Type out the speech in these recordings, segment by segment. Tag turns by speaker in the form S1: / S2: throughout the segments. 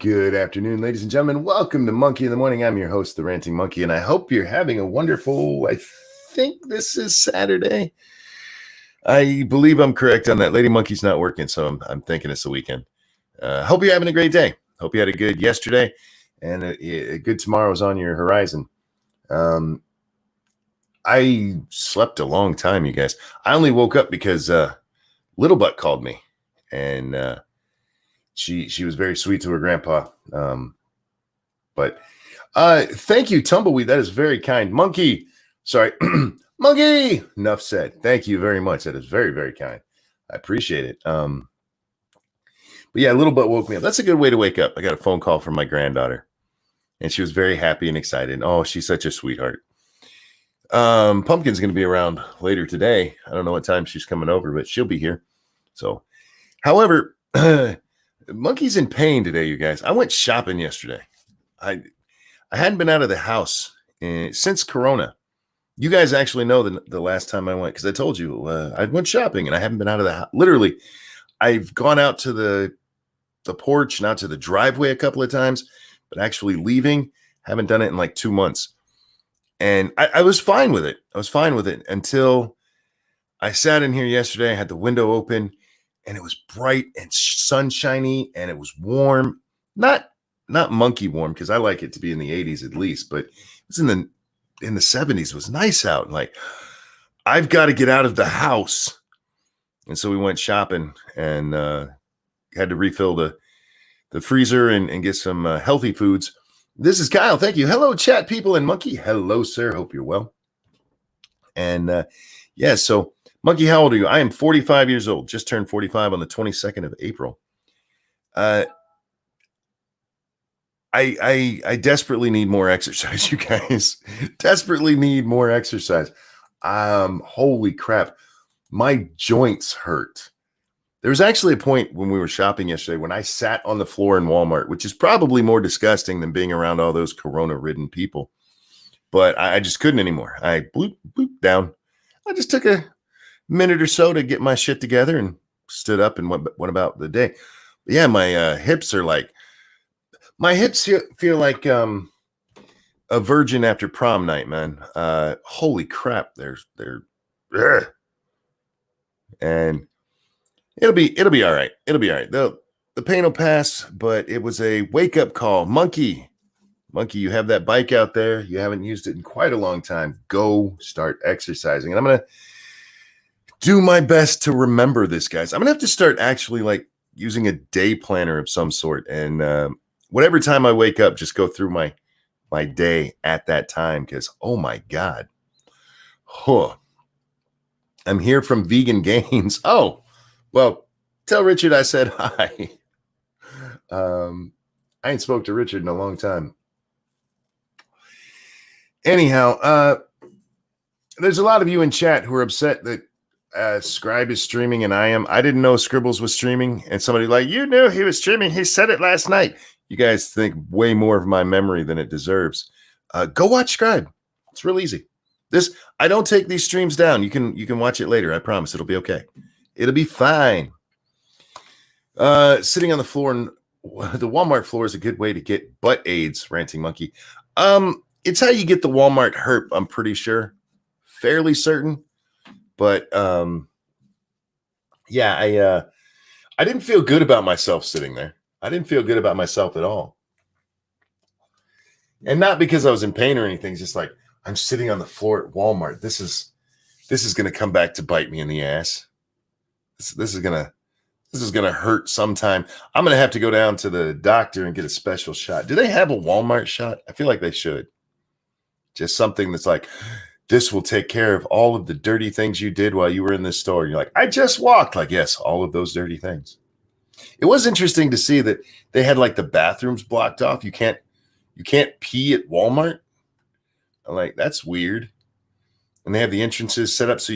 S1: Good afternoon, ladies and gentlemen. Welcome to Monkey in the Morning. I'm your host, the Ranting Monkey, and I hope you're having a wonderful, I think this is Saturday. I believe I'm correct on that. Lady Monkey's not working, so I'm thinking it's the weekend. Hope you're having a great day. Hope you had a good yesterday, and a good tomorrow is on your horizon. I slept a long time, you guys. I only woke up because Little Butt called me, and she was very sweet to her grandpa. But thank you, Tumbleweed. That is very kind. Monkey, sorry, Monkey. Enough said. Thank you very much. That is very, very kind. I appreciate it. But yeah, Little Butt woke me up. That's a good way to wake up. I got a phone call from my granddaughter, and she was very happy and excited. Oh, she's such a sweetheart. Pumpkin's going to be around later today. I don't know what time she's coming over, but she'll be here. So, however, Monkey's in pain today, you guys. I went shopping yesterday. I hadn't been out of the house since Corona. You guys actually know the last time I went, because I told you I went shopping and I haven't been out of the house. Literally, I've gone out to the porch and out to the driveway a couple of times, but actually leaving, haven't done it in like 2 months. And I was fine with it. I was fine with it until I sat in here yesterday. I had the window open, and it was bright and sunshiny, and it was warm. Not monkey warm, because I like it to be in the 80s at least, but it was in the 70s. It was nice out. And like, I've got to get out of the house. And so we went shopping and had to refill the freezer and get some healthy foods. This is Kyle. Thank you. Hello, chat people and Monkey. Hello, sir. Hope you're well. And yeah, so Monkey, how old are you? I am 45 years old. Just turned 45 on the 22nd of April. I desperately need more exercise, you guys. Desperately need more exercise. Holy crap. My joints hurt. There was actually a point when we were shopping yesterday when I sat on the floor in Walmart, which is probably more disgusting than being around all those Corona-ridden people. But I just couldn't anymore. I bloop down. I just took a minute or so to get my shit together and stood up and went about the day. But yeah, my hips are like, my hips feel like a virgin after prom night, man. Holy crap, they're and it'll be all right. It'll be all right. The pain will pass, but it was a wake up call. Monkey, you have that bike out there. You haven't used it in quite a long time. Go start exercising. And I'm gonna do my best to remember this, guys. I'm gonna have to start actually like using a day planner of some sort, and whatever time I wake up, just go through my day at that time, because oh my God. I'm here from Vegan Gains. Oh, well, tell Richard I said hi. I ain't spoke to Richard in a long time. Anyhow, there's a lot of you in chat who are upset that Scribe is streaming and I am. I didn't know Scribbles was streaming, and somebody like, you knew he was streaming. He said it last night. You guys think way more of my memory than it deserves. Go watch Scribe. It's real easy. I don't take these streams down. You can watch it later. I promise it'll be okay. It'll be fine. Sitting on the floor, and the Walmart floor is a good way to get butt AIDS, Ranting Monkey. It's how you get the Walmart herp, I'm pretty sure. Fairly certain. But yeah, I didn't feel good about myself sitting there. I didn't feel good about myself at all. And not because I was in pain or anything. It's just like, I'm sitting on the floor at Walmart. This is going to come back to bite me in the ass. This is going to hurt sometime. I'm going to have to go down to the doctor and get a special shot. Do they have a Walmart shot? I feel like they should. Just something that's like, this will take care of all of the dirty things you did while you were in this store. You're like, I just walked. Like, yes, all of those dirty things. It was interesting to see that they had like the bathrooms blocked off. You can't pee at Walmart. I'm like, that's weird. And they have the entrances set up so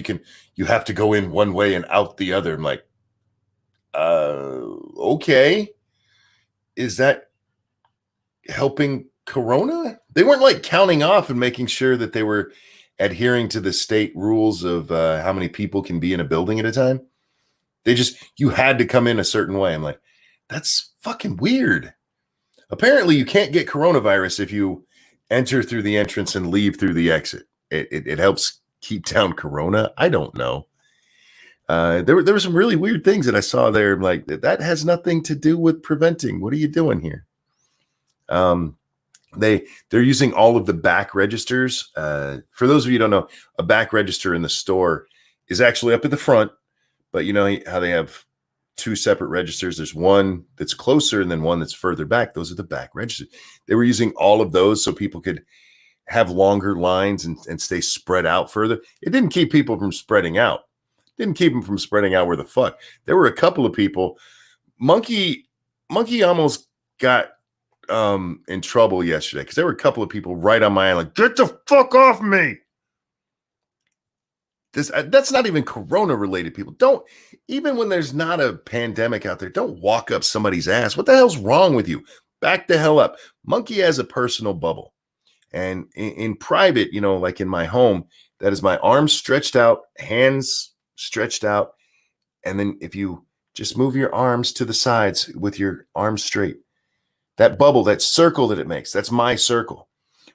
S1: you have to go in one way and out the other. I'm like, okay. Is that helping Corona? They weren't like counting off and making sure that they were adhering to the state rules of how many people can be in a building at a time. You had to come in a certain way. I'm like, that's fucking weird. Apparently, you can't get coronavirus if you enter through the entrance and leave through the exit. It helps keep down corona. I don't know. There were some really weird things that I saw there. Like that has nothing to do with preventing. What are you doing here? They're using all of the back registers. For those of you who don't know, a back register in the store is actually up at the front, but you know how they have two separate registers. There's one that's closer and then one that's further back. Those are the back registers. They were using all of those so people could have longer lines and stay spread out further. It didn't keep people from spreading out. Didn't keep them from spreading out where the fuck. There were a couple of people. Monkey almost got in trouble yesterday because there were a couple of people right on my island. Get the fuck off me. That's not even corona related. People don't, even when there's not a pandemic out there, don't walk up somebody's ass. What the hell's wrong with you? Back the hell up. Monkey has a personal bubble. And in private, you know, like in my home, that is my arms stretched out, hands stretched out. And then if you just move your arms to the sides with your arms straight, that bubble, that circle that it makes, that's my circle.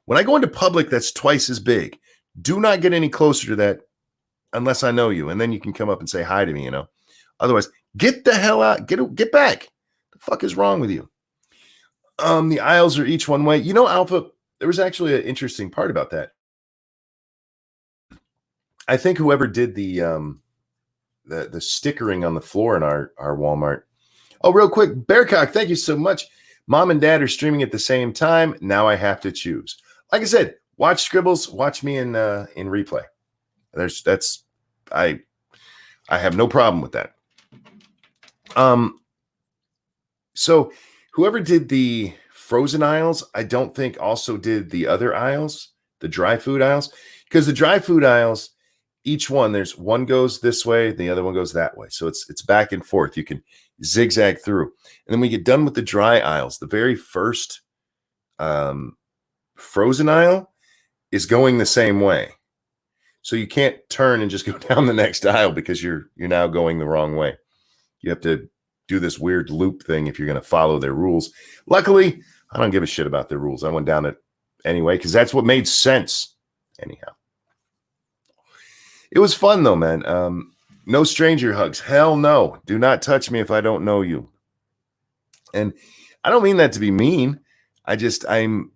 S1: When I go into public, that's twice as big. Do not get any closer to that unless I know you. And then you can come up and say hi to me, you know. Otherwise, get the hell out. Get back. The fuck is wrong with you? The aisles are each one way. You know, Alpha, there was actually an interesting part about that. I think whoever did the stickering on the floor in our Walmart. Oh, real quick, Bearcock, thank you so much. Mom and Dad are streaming at the same time. Now I have to choose. Like I said, watch Scribbles, watch me in replay. I have no problem with that. So whoever did the frozen aisles, I don't think also did the other aisles, the dry food aisles, because the dry food aisles, each one, there's one goes this way, the other one goes that way. So it's back and forth. You can zigzag through. And then we get done with the dry aisles. The very first frozen aisle is going the same way. So you can't turn and just go down the next aisle because you're now going the wrong way. You have to do this weird loop thing if you're going to follow their rules. Luckily, I don't give a shit about their rules. I went down it anyway because that's what made sense. Anyhow, it was fun though, man. No stranger hugs. Hell no. Do not touch me if I don't know you. And I don't mean that to be mean. I'm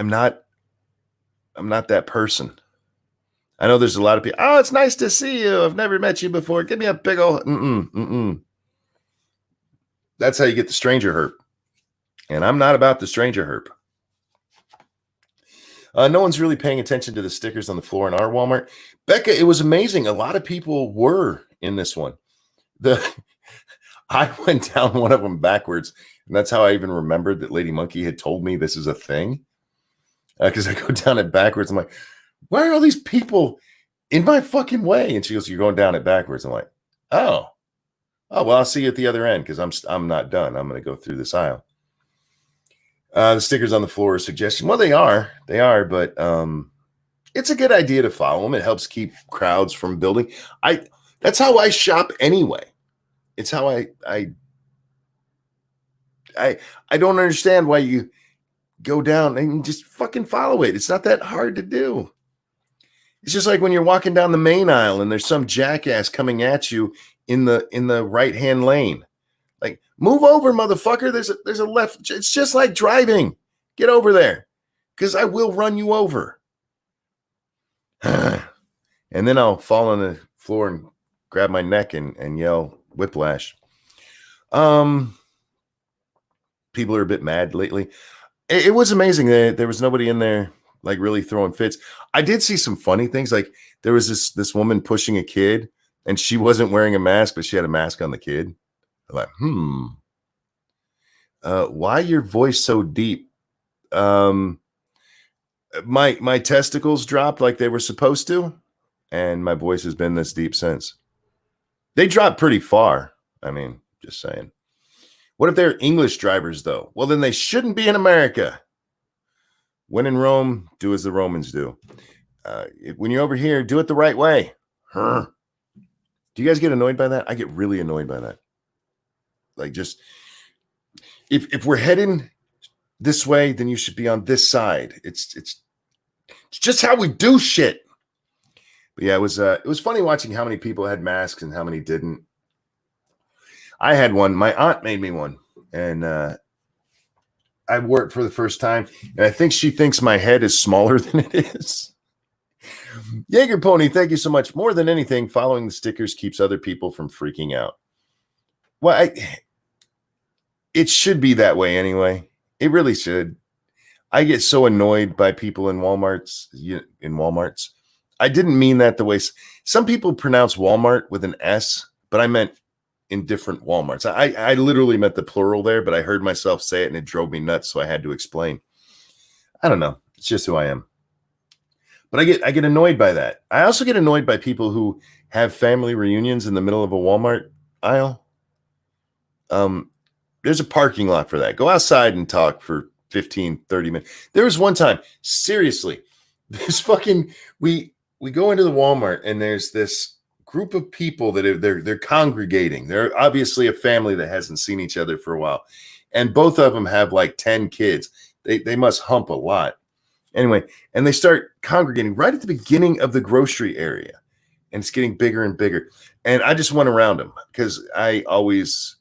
S1: not that person. I know there's a lot of people. Oh, it's nice to see you. I've never met you before. Give me a big old. That's how you get the stranger herp. And I'm not about the stranger herp. No one's really paying attention to the stickers on the floor in our Walmart. Becca, it was amazing. A lot of people were in this one. I went down one of them backwards, and that's how I even remembered that Lady Monkey had told me this is a thing. Because I go down it backwards. I'm like, why are all these people in my fucking way? And she goes, you're going down it backwards. I'm like, oh, well, I'll see you at the other end because I'm not done. I'm going to go through this aisle. The stickers on the floor are suggestion. Well, they are, but it's a good idea to follow them. It helps keep crowds from building. That's how I shop anyway. It's how I don't understand why you go down and just fucking follow it. It's not that hard to do. It's just like when you're walking down the main aisle and there's some jackass coming at you in the right-hand lane. Like, move over, motherfucker. There's a left. It's just like driving. Get over there because I will run you over. And then I'll fall on the floor and grab my neck and yell whiplash. People are a bit mad lately. It was amazing. There was nobody in there like really throwing fits. I did see some funny things. Like there was this woman pushing a kid and she wasn't wearing a mask, but she had a mask on the kid. I'm like, why your voice so deep? My testicles dropped like they were supposed to, and my voice has been this deep since. They dropped pretty far. I mean, just saying. What if they're English drivers, though? Well, then they shouldn't be in America. When in Rome, do as the Romans do. When you're over here, do it the right way. Do you guys get annoyed by that? I get really annoyed by that. Like, just if we're heading this way, then you should be on this side. It's just how we do shit. But yeah, it was funny watching how many people had masks and how many didn't. I had one. My aunt made me one, and I wore it for the first time, and I think she thinks my head is smaller than it is. Jaeger Pony, thank you so much. More than anything, following the stickers keeps other people from freaking out. Well, it should be that way anyway. It really should. I get so annoyed by people in Walmarts. I didn't mean that the way some people pronounce Walmart with an S, but I meant in different Walmarts. I literally meant the plural there, but I heard myself say it and it drove me nuts, so I had to explain. I don't know. It's just who I am. But I get annoyed by that. I also get annoyed by people who have family reunions in the middle of a Walmart aisle. There's a parking lot for that. Go outside and talk for 15, 30 minutes. There was one time, seriously, we go into the Walmart and there's this group of people that they're congregating. They're obviously a family that hasn't seen each other for a while. And both of them have like 10 kids. They must hump a lot. Anyway, and they start congregating right at the beginning of the grocery area. And it's getting bigger and bigger. And I just went around them because I always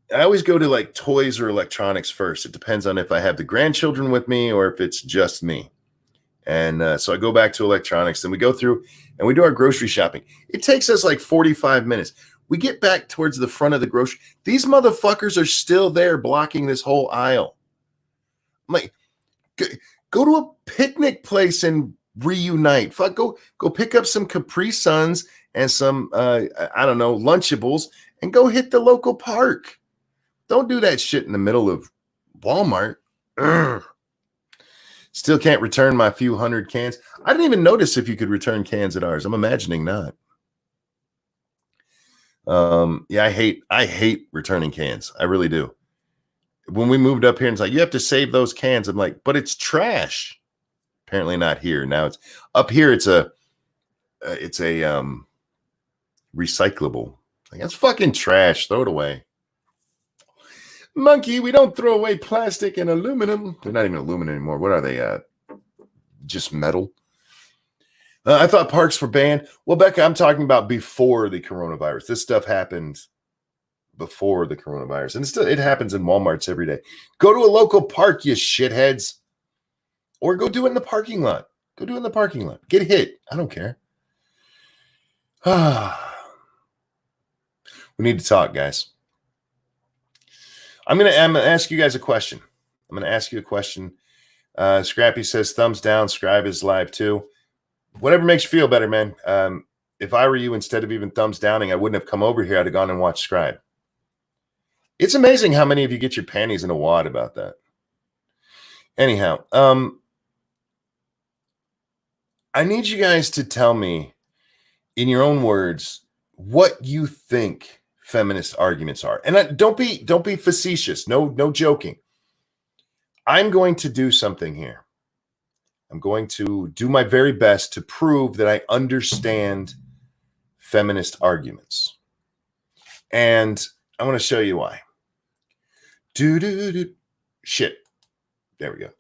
S1: go to like toys or electronics first. It depends on if I have the grandchildren with me or if it's just me. And so I go back to electronics, and we go through and we do our grocery shopping. It takes us like 45 minutes. We get back towards the front of the grocery. These motherfuckers are still there blocking this whole aisle. I'm like, go to a picnic place and reunite. Fuck, go pick up some Capri Suns and some, I don't know, Lunchables and go hit the local park. Don't do that shit in the middle of Walmart. Ugh. Still can't return my few hundred cans. I didn't even notice if you could return cans at ours. I'm imagining not. Yeah, I hate returning cans. I really do. When we moved up here, and it's like, you have to save those cans. I'm like, but it's trash. Apparently not here. Now it's up here. It's a recyclable. Like, that's fucking trash. Throw it away. Monkey, we don't throw away plastic and aluminum. They're not even aluminum anymore. What are they? Just metal. I thought parks were banned. Well, Becca, I'm talking about before the coronavirus. This stuff happened before the coronavirus. And it happens in Walmarts every day. Go to a local park, you shitheads. Or go do it in the parking lot. Go do it in the parking lot. Get hit. I don't care. We need to talk, guys. I'm gonna ask you guys a question. I'm gonna ask you a question. Scrappy says thumbs down. Scribe is live too. Whatever makes you feel better, man. If I were you, instead of even thumbs downing, I wouldn't have come over here. I'd have gone and watched Scribe. It's amazing how many of you get your panties in a wad about that. Anyhow, I need you guys to tell me in your own words what you think feminist arguments are. And don't be facetious. No joking. I'm going to do something here. I'm going to do my very best to prove that I understand feminist arguments. And I want to show you why. Shit. There we go.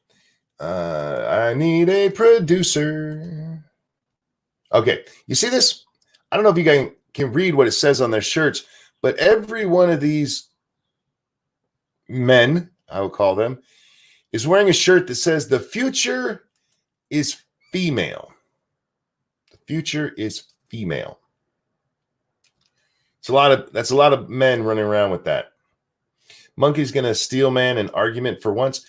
S1: I need a producer. Okay. You see this? I don't know if you guys can read what it says on their shirts, but every one of these men, I will call them, is wearing a shirt that says the future is female. The future is female. That's a lot of men running around with that. Monkey's gonna steel man an argument for once.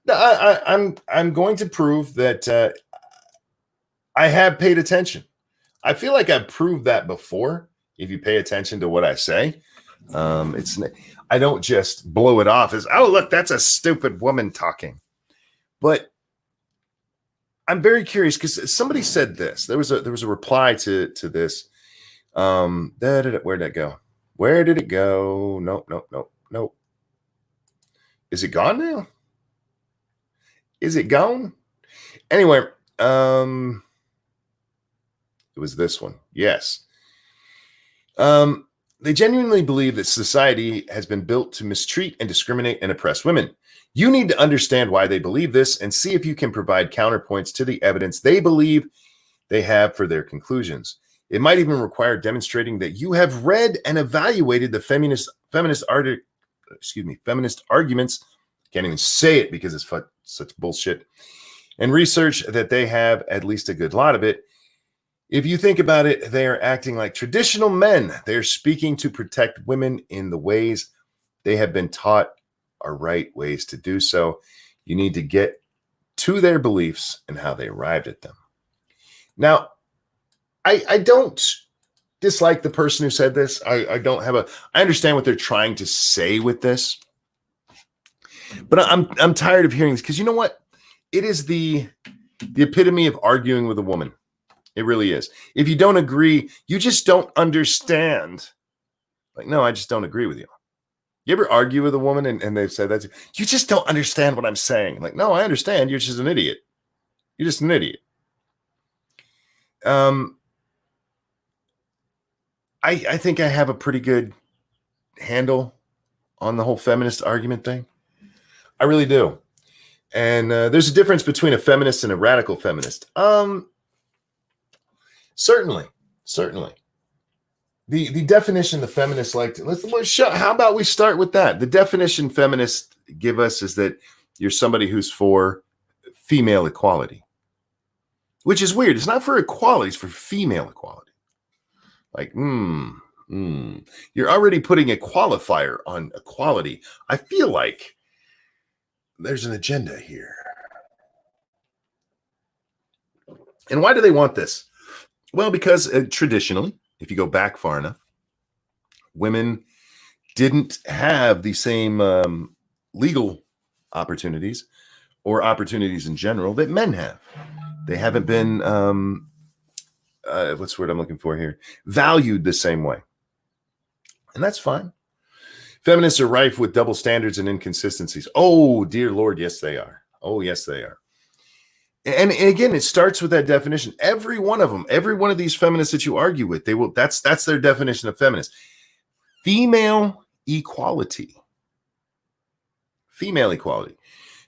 S1: I'm going to prove that I have paid attention. I feel like I've proved that before. If you pay attention to what I say, I don't just blow it off as, oh, look, that's a stupid woman talking. But I'm very curious because somebody said this. There was a reply to this. Where did it go? Where did it go? Nope. Is it gone now? Is it gone? Anyway, it was this one. Yes. They genuinely believe that society has been built to mistreat and discriminate and oppress women. You need to understand why they believe this and see if you can provide counterpoints to the evidence they believe they have for their conclusions. It might even require demonstrating that you have read and evaluated the feminist arguments. Can't even say it because it's such bullshit. And research that they have at least a good lot of it. If you think about it, they are acting like traditional men. They're speaking to protect women in the ways they have been taught are right ways to do so. You need to get to their beliefs and how they arrived at them. Now, I don't dislike the person who said this. I understand what they're trying to say with this. But I'm tired of hearing this because you know what? It is the epitome of arguing with a woman. It really is. If you don't agree, you just don't understand. Like, no, I just don't agree with you. You ever argue with a woman and they've said that? You just don't understand what I'm saying. Like, no, I understand. You're just an idiot. You're just an idiot. I think I have a pretty good handle on the whole feminist argument thing. I really do. And there's a difference between a feminist and a radical feminist. Certainly. The definition the feminists like to, how about we start with that? The definition feminists give us is that you're somebody who's for female equality, which is weird. It's not for equality, it's for female equality. Like, you're already putting a qualifier on equality. I feel like there's an agenda here. And why do they want this? Well, because traditionally, if you go back far enough, women didn't have the same legal opportunities or opportunities in general that men have. They haven't been, what's the word I'm looking for here? Valued the same way. And that's fine. Feminists are rife with double standards and inconsistencies. Oh, dear Lord, yes, they are. Oh, yes, they are. And again, it starts with that definition. Every one of them, every one of these feminists that you argue with, that's their definition of feminist. Female equality. Female equality.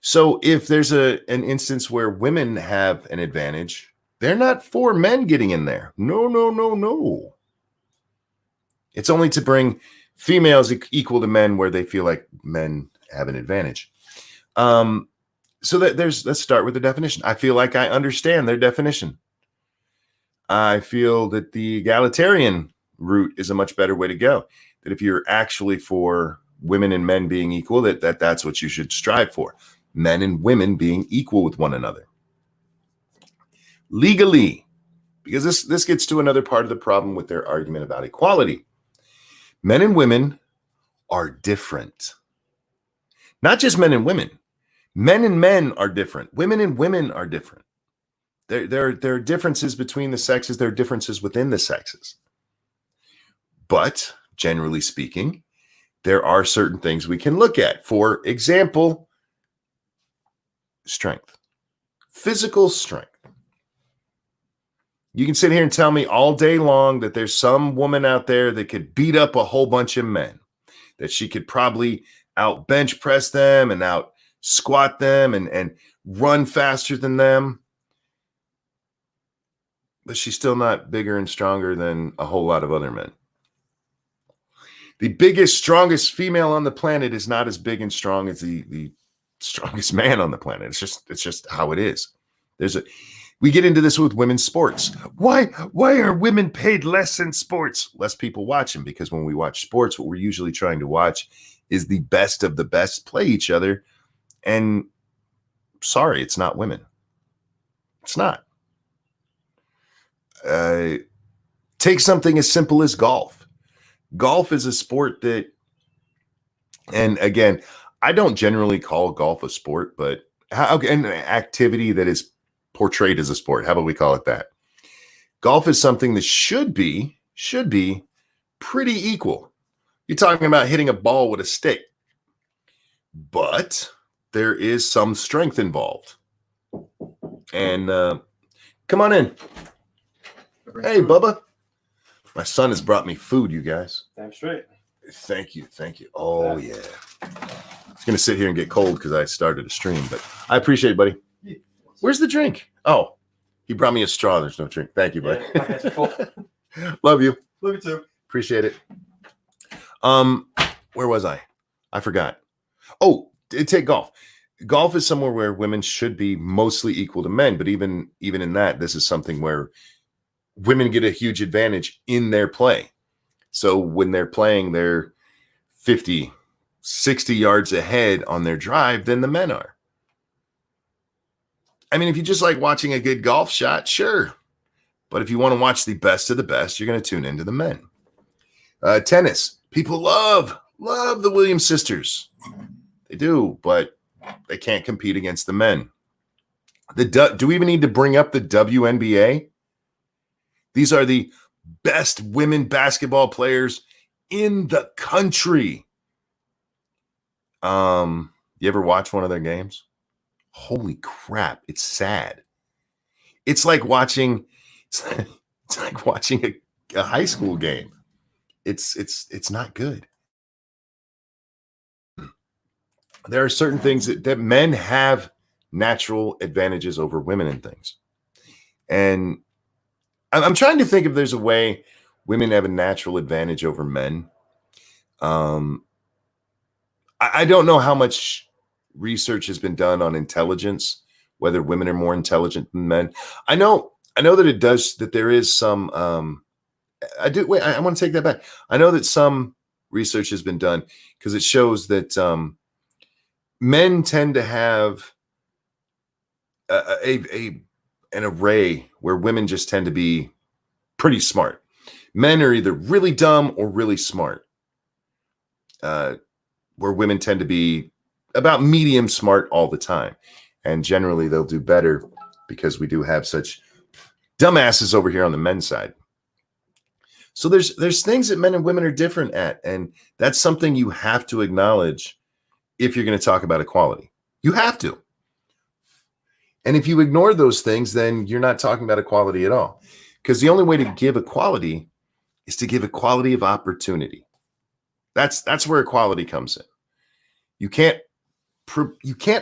S1: So if there's an instance where women have an advantage, they're not for men getting in there. No. It's only to bring females equal to men where they feel like men have an advantage. So let's start with the definition. I feel like I understand their definition. I feel that the egalitarian route is a much better way to go. That if you're actually for women and men being equal, that's what you should strive for. Men and women being equal with one another. Legally, because this gets to another part of the problem with their argument about equality. Men and women are different. Not just men and women. Men and men are different. Women and women are different. There are differences between the sexes. There are differences within the sexes. But generally speaking, there are certain things we can look at. For example, strength, physical strength. You can sit here and tell me all day long that there's some woman out there that could beat up a whole bunch of men, that she could probably out bench press them and out squat them and run faster than them. But she's still not bigger and stronger than a whole lot of other men. The biggest, strongest female on the planet is not as big and strong as the strongest man on the planet. It's just how it is. We get into this with women's sports. Why are women paid less in sports? Less people watch them, because when we watch sports, what we're usually trying to watch is the best of the best play each other. And sorry, it's not women. It's not. Take something as simple as golf. Golf is a sport that, and again, I don't generally call golf a sport, but an activity that is portrayed as a sport. How about we call it that? Golf is something that should be pretty equal. You're talking about hitting a ball with a stick, but there is some strength involved. And come on in. Hey, Bubba. My son has brought me food, you guys.
S2: Damn straight.
S1: Thank you. Oh, yeah. It's going to sit here and get cold because I started a stream, but I appreciate it, buddy. Where's the drink? Oh, he brought me a straw. There's no drink. Thank you, buddy. Yeah, Love you.
S2: Love you too.
S1: Appreciate it. Where was I? I forgot. Oh, take golf. Golf is somewhere where women should be mostly equal to men, but even in that, this is something where women get a huge advantage in their play. So when they're playing, they're 50, 60 yards ahead on their drive than the men are. I mean, if you just like watching a good golf shot, sure. But if you want to watch the best of the best, you're going to tune into the men. Tennis. People love the Williams sisters. They do, but they can't compete against the men. Do we even need to bring up the WNBA? These are the best women basketball players in the country. You ever watch one of their games? Holy crap, it's sad. It's like watching a high school game. It's not good. There are certain things that men have natural advantages over women in things. And I'm trying to think if there's a way women have a natural advantage over men. I don't know how much research has been done on intelligence, whether women are more intelligent than men. I know that there is some, I want to take that back. I know that some research has been done because it shows that men tend to have an array where women just tend to be pretty smart. Men are either really dumb or really smart, where women tend to be about medium smart all the time. And generally they'll do better because we do have such dumbasses over here on the men's side. So there's things that men and women are different at. And that's something you have to acknowledge if you're going to talk about equality. You have to. And if you ignore those things, then you're not talking about equality at all. Because the only way to give equality is to give equality of opportunity. That's where equality comes in. You can't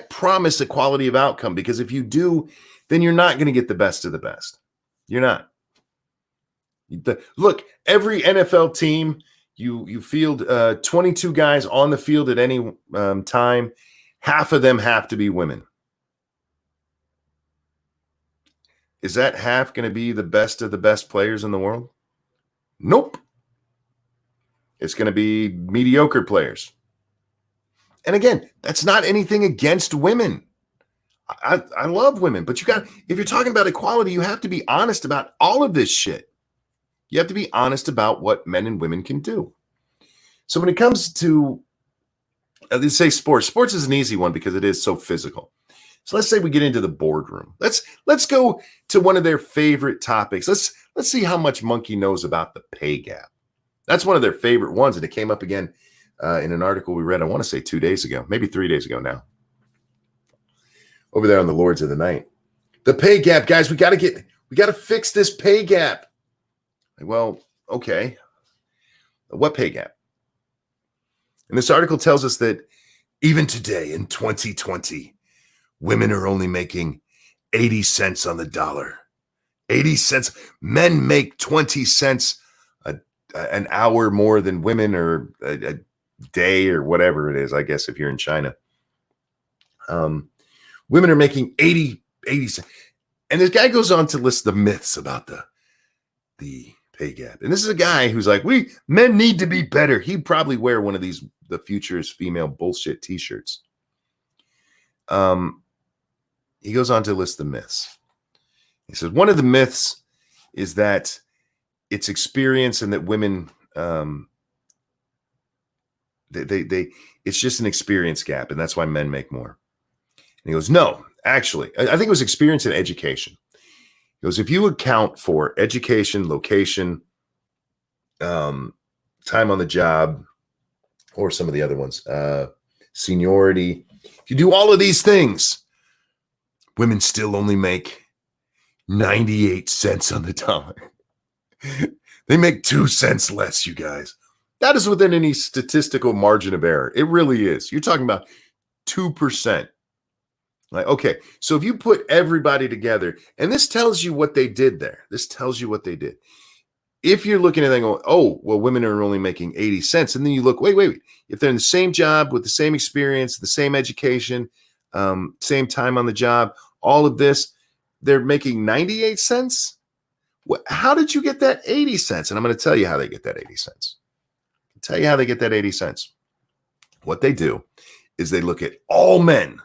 S1: promise equality of outcome, because if you do, then you're not going to get the best of the best. You're not. Look, every NFL team, you field 22 guys on the field at any time. Half of them have to be women. Is that half going to be the best of the best players in the world? Nope. It's going to be mediocre players. And again, that's not anything against women. I love women, but if you're talking about equality, you have to be honest about all of this shit. You have to be honest about what men and women can do. So when it comes to, let's say sports is an easy one because it is so physical. So let's say we get into the boardroom. Let's go to one of their favorite topics. Let's see how much Monkey knows about the pay gap. That's one of their favorite ones, and it came up again in an article we read, I want to say 2 days ago, maybe 3 days ago now, over there on the Lords of the Night. The pay gap, guys, we got to fix this pay gap. Well, okay. What pay gap? And this article tells us that even today in 2020, women are only making 80 cents on the dollar. 80 cents. Men make 20 cents an hour more than women, or a day, or whatever it is, I guess, if you're in China. Women are making 80 cents. And this guy goes on to list the myths about the pay gap. And this is a guy who's like, men need to be better. He'd probably wear one of these, the future is female bullshit t-shirts. He goes on to list the myths. He says, one of the myths is that it's experience, and that women, it's just an experience gap, and that's why men make more. And he goes, no, actually, I think it was experience and education. He goes, if you account for education, location, time on the job, or some of the other ones, seniority, if you do all of these things, women still only make 98 cents on the dollar. They make 2 cents less, you guys. That is within any statistical margin of error. It really is. You're talking about 2%. Like, okay, so if you put everybody together, and this tells you what they did there. This tells you what they did. If you're looking at that going, oh, well, women are only making 80 cents. And then you look, wait. If they're in the same job with the same experience, the same education, same time on the job, all of this, they're making 98 cents. How did you get that 80 cents? And I'm going to tell you how they get that 80 cents. I'll tell you how they get that 80 cents. What they do is they look at all men.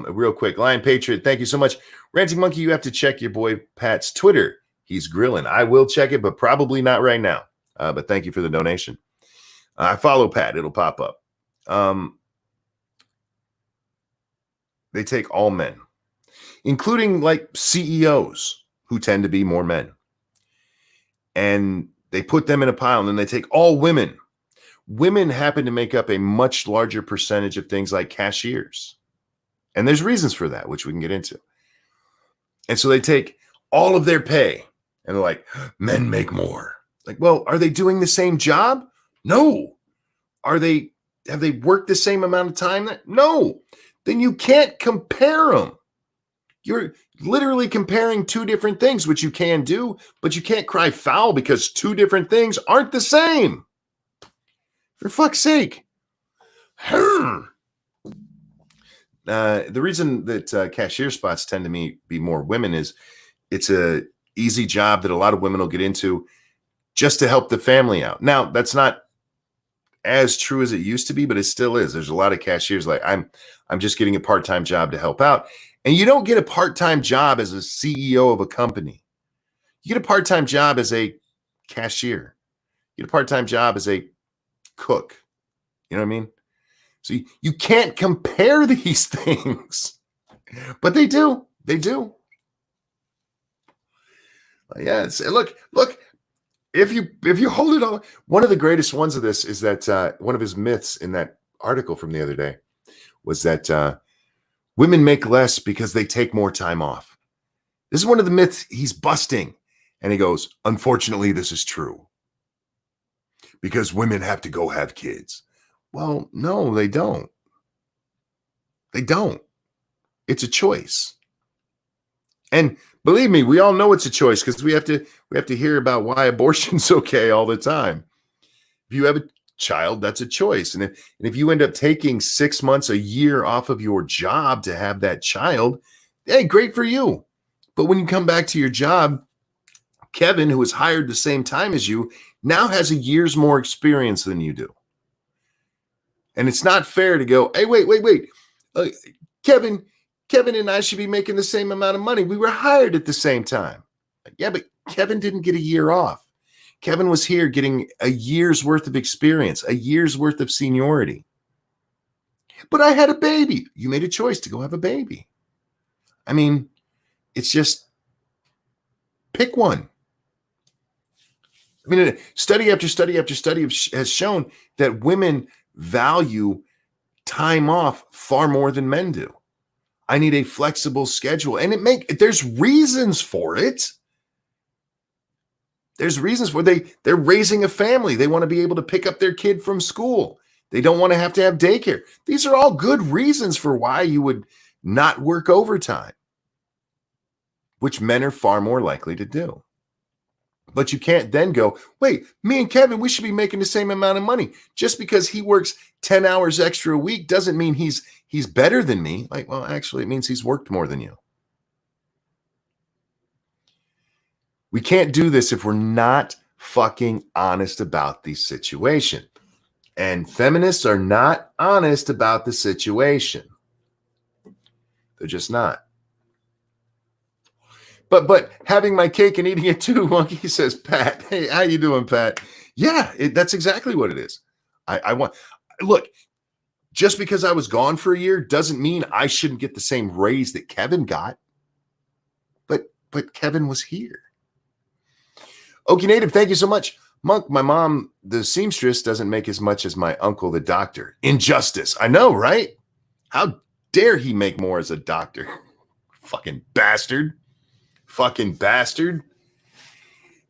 S1: Real quick, Lion Patriot, thank you so much. Ranting Monkey, you have to check your boy Pat's Twitter. He's grilling. I will check it, but probably not right now. But thank you for the donation. I follow Pat. It'll pop up. They take all men, including like CEOs who tend to be more men. And they put them in a pile, and then they take all women. Women happen to make up a much larger percentage of things like cashiers. And there's reasons for that, which we can get into. And so they take all of their pay, and they're like, men make more. Like, well, are they doing the same job? No. Have they worked the same amount of time? No. Then you can't compare them. You're literally comparing two different things, which you can do, but you can't cry foul because two different things aren't the same. For fuck's sake. The reason that cashier spots tend to be more women is it's a easy job that a lot of women will get into just to help the family out. Now, that's not as true as it used to be, but it still is. There's a lot of cashiers like, I'm just getting a part-time job to help out. And you don't get a part-time job as a CEO of a company. You get a part-time job as a cashier. You get a part-time job as a cook. You know what I mean? So you can't compare these things, but they do. They do. Yeah. Look. If you hold it all, one of the greatest ones of this is that one of his myths in that article from the other day was that women make less because they take more time off. This is one of the myths he's busting, and he goes, "Unfortunately, this is true because women have to go have kids." Well, no, they don't. They don't. It's a choice. And believe me, we all know it's a choice because we have to hear about why abortion's okay all the time. If you have a child, that's a choice. And if you end up taking 6 months, a year off of your job to have that child, hey, great for you. But when you come back to your job, Kevin, who was hired the same time as you, now has a year's more experience than you do. And it's not fair to go, hey, wait. Kevin and I should be making the same amount of money. We were hired at the same time. Yeah, but Kevin didn't get a year off. Kevin was here getting a year's worth of experience, a year's worth of seniority. But I had a baby. You made a choice to go have a baby. I mean, it's just pick one. I mean, study after study after study has shown that women value time off far more than men do. I need a flexible schedule, and there's reasons for it. There's reasons for they're raising a family. They want to be able to pick up their kid from school. They don't want to have daycare. These are all good reasons for why you would not work overtime, which men are far more likely to do. But you can't then go, wait, me and Kevin, we should be making the same amount of money. Just because he works 10 hours extra a week doesn't mean he's better than me. Like, well, actually, it means he's worked more than you. We can't do this if we're not fucking honest about the situation. And feminists are not honest about the situation. They're just not. But having my cake and eating it too, Monkey says, Pat, hey, how you doing, Pat? Yeah, that's exactly what it is. Look, just because I was gone for a year doesn't mean I shouldn't get the same raise that Kevin got. But Kevin was here. Okay, Native, thank you so much. Monk, my mom, the seamstress, doesn't make as much as my uncle, the doctor. Injustice. I know, right? How dare he make more as a doctor? Fucking bastard.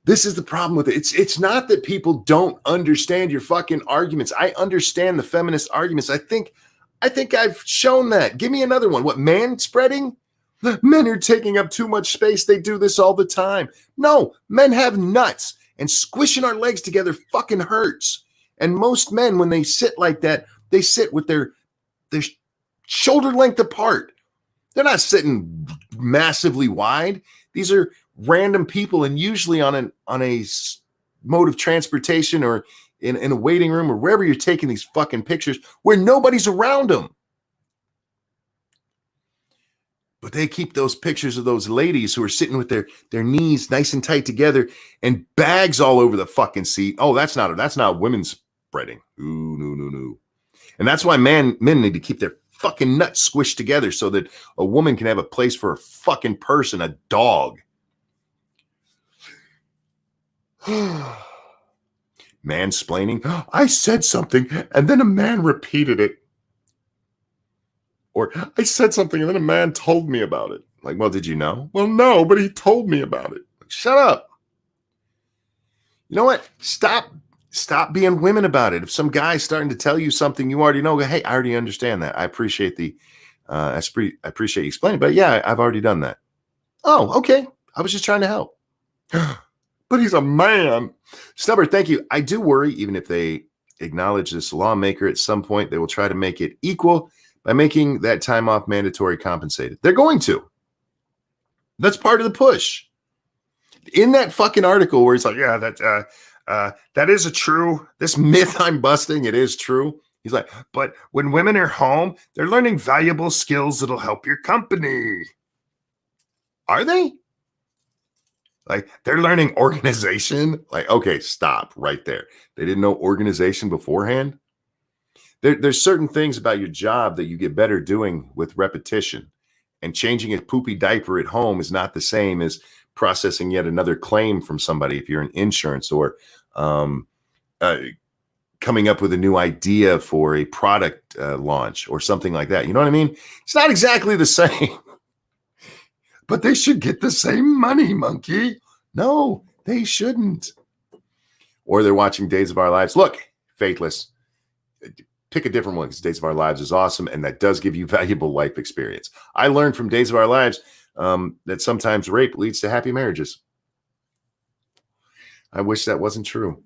S1: This is the problem with it. It's not that people don't understand your fucking arguments. I understand the feminist arguments. I think I've shown that. Give me another one. What, man spreading? Men are taking up too much space. They do this all the time. No, men have nuts, and squishing our legs together fucking hurts. And most men, when they sit like that, they sit with their shoulder length apart. They're not sitting massively wide. These are random people, and usually on a mode of transportation or in a waiting room or wherever you're taking these fucking pictures where nobody's around them. But they keep those pictures of those ladies who are sitting with their knees nice and tight together and bags all over the fucking seat. Oh, that's not women spreading. Ooh, no. And that's why men need to keep their fucking nuts squished together so that a woman can have a place for a fucking person, a dog. Mansplaining. I said something and then a man repeated it. Or I said something and then a man told me about it. Like, well, did you know? Well, no, but he told me about it. Like, shut up. You know what? Stop being women about it. If some guy's starting to tell you something you already know, go, hey, I already understand that. I appreciate I appreciate you explaining, but yeah, I've already done that. Oh, okay. I was just trying to help. But he's a man. Stubber, thank you. I do worry, even if they acknowledge this lawmaker at some point, they will try to make it equal by making that time off mandatory compensated. They're going to. That's part of the push. In that fucking article where it's like, yeah, that is a true, this myth I'm busting, it is true. He's like, but when women are home, they're learning valuable skills that'll help your company. Are they? Like, they're learning organization? Like, okay, stop right there. They didn't know organization beforehand? There's certain things about your job that you get better doing with repetition. And changing a poopy diaper at home is not the same as processing yet another claim from somebody if you're in insurance, or coming up with a new idea for a product launch or something like that. You know what I mean? It's not exactly the same. But they should get the same money, monkey. No, they shouldn't. Or they're watching Days of Our Lives. Look, Faithless, pick a different one because Days of Our Lives is awesome, and that does give you valuable life experience. I learned from Days of Our Lives that sometimes rape leads to happy marriages. I wish that wasn't true.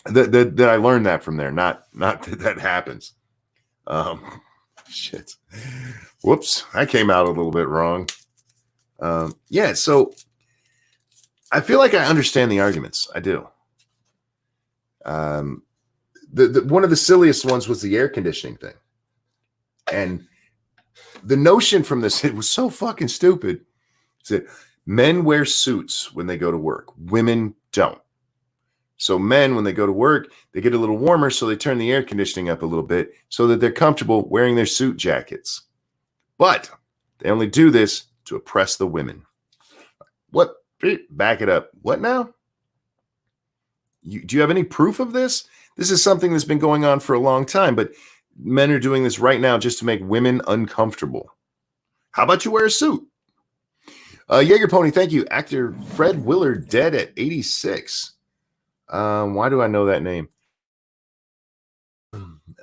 S1: That I learned that from there, not that happens. Shit. Whoops, I came out a little bit wrong. Yeah, so I feel like I understand the arguments. I do. The one of the silliest ones was the air conditioning thing. And the notion from this, it was so fucking stupid. Is that men wear suits when they go to work. Women don't. So men, when they go to work, they get a little warmer, so they turn the air conditioning up a little bit so that they're comfortable wearing their suit jackets. But they only do this to oppress the women. What? Back it up. What now? Do you have any proof of this? This is something that's been going on for a long time, but men are doing this right now just to make women uncomfortable. How about you wear a suit? Jaeger Pony, thank you. Actor Fred Willard dead at 86. Why do I know that name?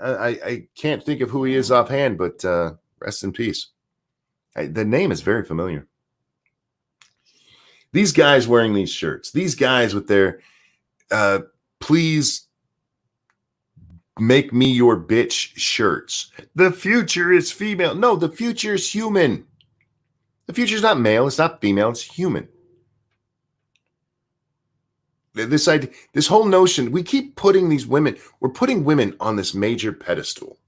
S1: I can't think of who he is offhand, but rest in peace. The name is very familiar. These guys wearing these shirts, these guys with their please make me your bitch shirts. The future is female. No, the future is human. The future is not male. It's not female. It's human. This idea, this whole notion, we keep putting these women, we're putting women on this major pedestal.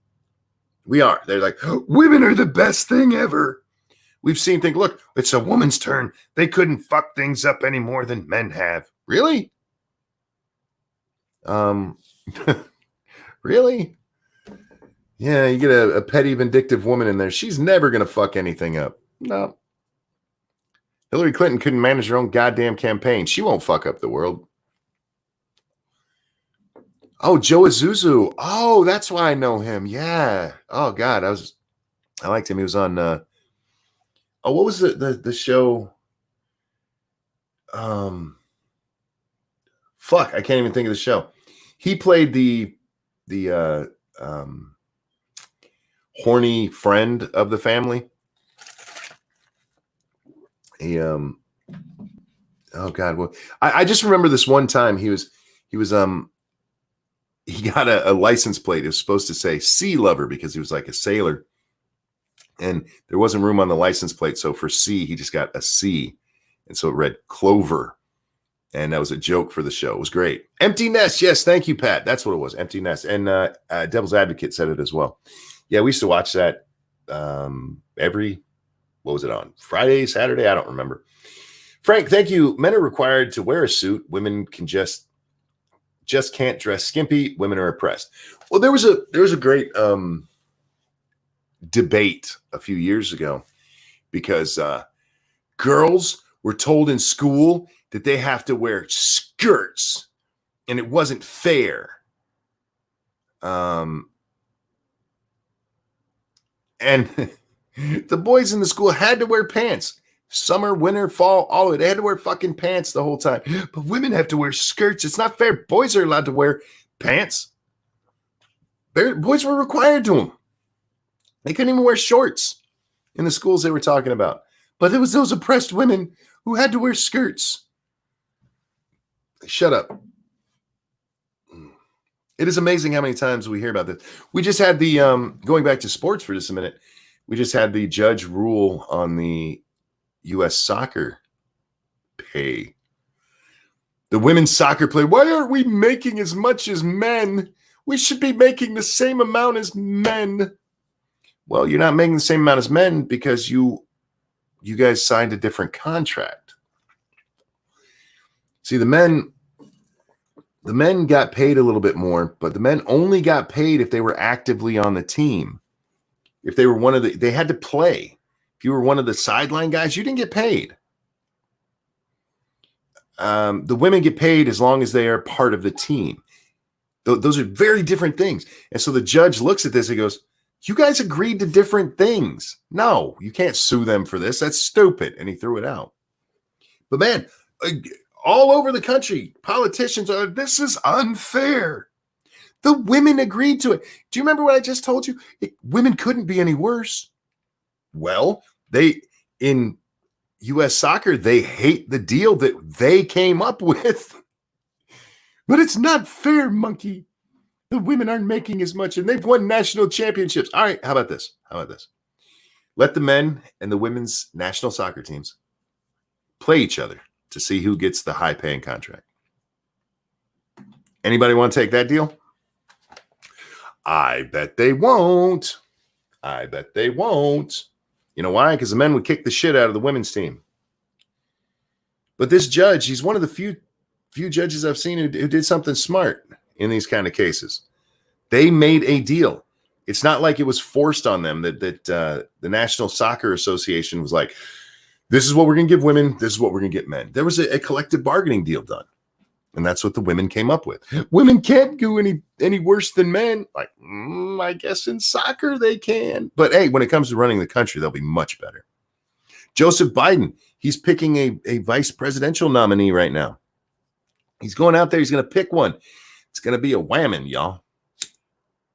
S1: We are. They're like, oh, women are the best thing ever. We've seen things, look, it's a woman's turn. They couldn't fuck things up any more than men have. Really? Really? Yeah, you get a petty, vindictive woman in there. She's never going to fuck anything up. No. Hillary Clinton couldn't manage her own goddamn campaign. She won't fuck up the world. Oh, Joe Azuzu. Oh, that's why I know him. Yeah. Oh, God. I liked him. He was on, what was the show? Fuck, I can't even think of the show. He played the horny friend of the family. He oh God, well, I just remember this one time he got a license plate. It was supposed to say sea lover because he was like a sailor. And there wasn't room on the license plate. So for C, he just got a C. And so it read Clover. And that was a joke for the show. It was great. Empty Nest. Yes. Thank you, Pat. That's what it was. Empty Nest. And Devil's Advocate said it as well. Yeah. We used to watch that what was it on? Friday, Saturday? I don't remember. Frank, thank you. Men are required to wear a suit. Women can just can't dress skimpy. Women are oppressed. Well, there was a great debate a few years ago because girls were told in school that they have to wear skirts and it wasn't fair. And the boys in the school had to wear pants. Summer, winter, fall, all of it. They had to wear fucking pants the whole time. But women have to wear skirts. It's not fair. Boys are allowed to wear pants. Boys were required to them. They couldn't even wear shorts in the schools they were talking about. But it was those oppressed women who had to wear skirts. Shut up. It is amazing how many times we hear about this. We just had the, going back to sports for just a minute, we just had the judge rule on the U.S. soccer pay. The women's soccer player, why aren't we making as much as men? We should be making the same amount as men. Well, you're not making the same amount as men because you guys signed a different contract. See, the men got paid a little bit more, but the men only got paid if they were actively on the team. If they were they had to play. If you were one of the sideline guys, you didn't get paid. The women get paid as long as they are part of the team. Those are very different things. And so the judge looks at this and goes, you guys agreed to different things. No, you can't sue them for this. That's stupid. And he threw it out. But man, all over the country, politicians are, this is unfair. The women agreed to it. Do you remember what I just told you? Women couldn't be any worse. Well, in U.S. soccer, they hate the deal that they came up with. But it's not fair, monkey. The women aren't making as much, and they've won national championships. All right, how about this? Let the men and the women's national soccer teams play each other to see who gets the high-paying contract. Anybody want to take that deal? I bet they won't. You know why? Because the men would kick the shit out of the women's team. But this judge, he's one of the few judges I've seen who did something smart in these kind of cases. They made a deal. It's not like it was forced on them that the National Soccer Association was like, this is what we're going to give women. This is what we're going to get men. There was a collective bargaining deal done. And that's what the women came up with. Women can't do any worse than men. Like, I guess in soccer they can. But hey, when it comes to running the country, they'll be much better. Joseph Biden, he's picking a vice presidential nominee right now. He's going out there. He's going to pick one. It's going to be a whammon, y'all.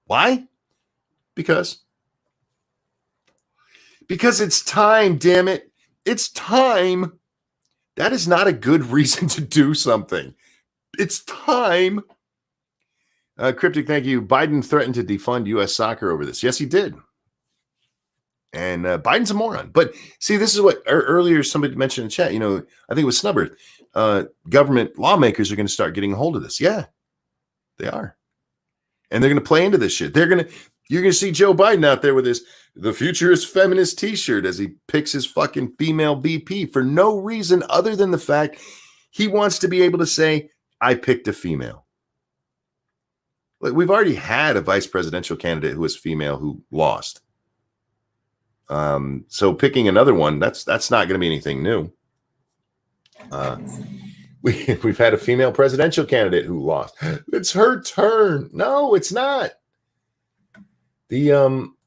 S1: Why? Because it's time, damn it. It's time. That is not a good reason to do something. It's time. Cryptic, thank you. Biden threatened to defund U.S. soccer over this. Yes, he did. And Biden's a moron. But see, this is what earlier somebody mentioned in chat. I think it was Snubbard. Government lawmakers are going to start getting a hold of this. Yeah, they are. And they're going to play into this shit. You're going to see Joe Biden out there with his "The Future is Feminist" t-shirt as he picks his fucking female VP for no reason other than the fact he wants to be able to say, I picked a female. Like, we've already had a vice presidential candidate who was female who lost. So picking another one, that's not going to be anything new. We've had a female presidential candidate who lost. It's her turn. No, it's not. I'm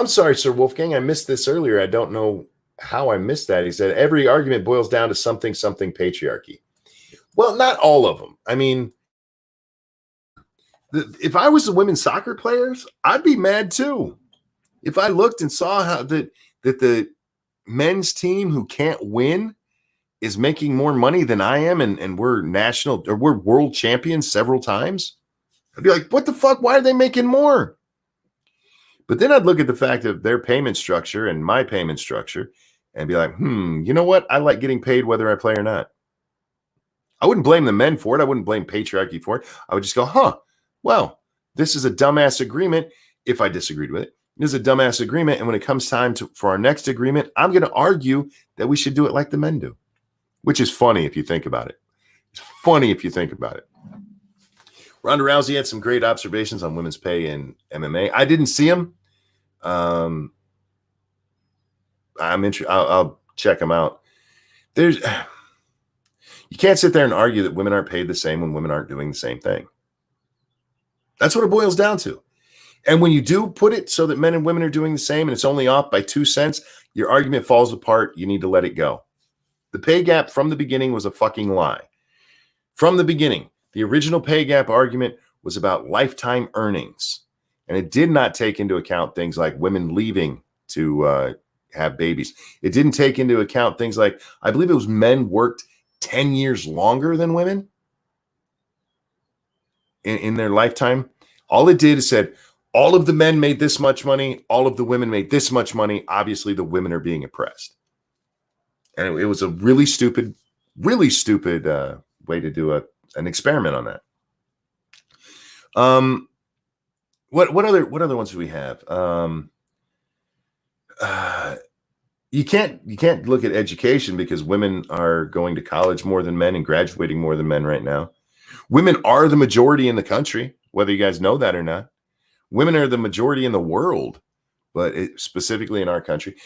S1: sorry, Sir Wolfgang. I missed this earlier. I don't know how I missed that. He said every argument boils down to something patriarchy. Well, not all of them. I mean, if I was the women's soccer players, I'd be mad too. If I looked and saw how that the men's team who can't win is making more money than I am, and we're national or we're world champions several times, I'd be like, what the fuck? Why are they making more? But then I'd look at the fact of their payment structure and my payment structure and be like, you know what? I like getting paid whether I play or not. I wouldn't blame the men for it. I wouldn't blame patriarchy for it. I would just go, well, this is a dumbass agreement. If I disagreed with it, this is a dumbass agreement. And when it comes time for our next agreement, I'm going to argue that we should do it like the men do, which is funny if you think about it. It's funny if you think about it. Ronda Rousey had some great observations on women's pay in MMA. I didn't see them. I'm interested. I'll check them out. You can't sit there and argue that women aren't paid the same when women aren't doing the same thing. That's what it boils down to. And when you do put it so that men and women are doing the same and it's only off by 2 cents, your argument falls apart. You need to let it go. The pay gap from the beginning was a fucking lie. From the beginning, the original pay gap argument was about lifetime earnings. And it did not take into account things like women leaving to have babies. It didn't take into account things like, I believe it was men worked 10 years longer than women in their lifetime. All it did is said, all of the men made this much money. All of the women made this much money. Obviously, the women are being oppressed. And it was a really stupid way to do an experiment on that. What other ones do we have? You can't look at education because women are going to college more than men and graduating more than men right now. Women are the majority in the country, whether you guys know that or not. Women are the majority in the world, but specifically in our country.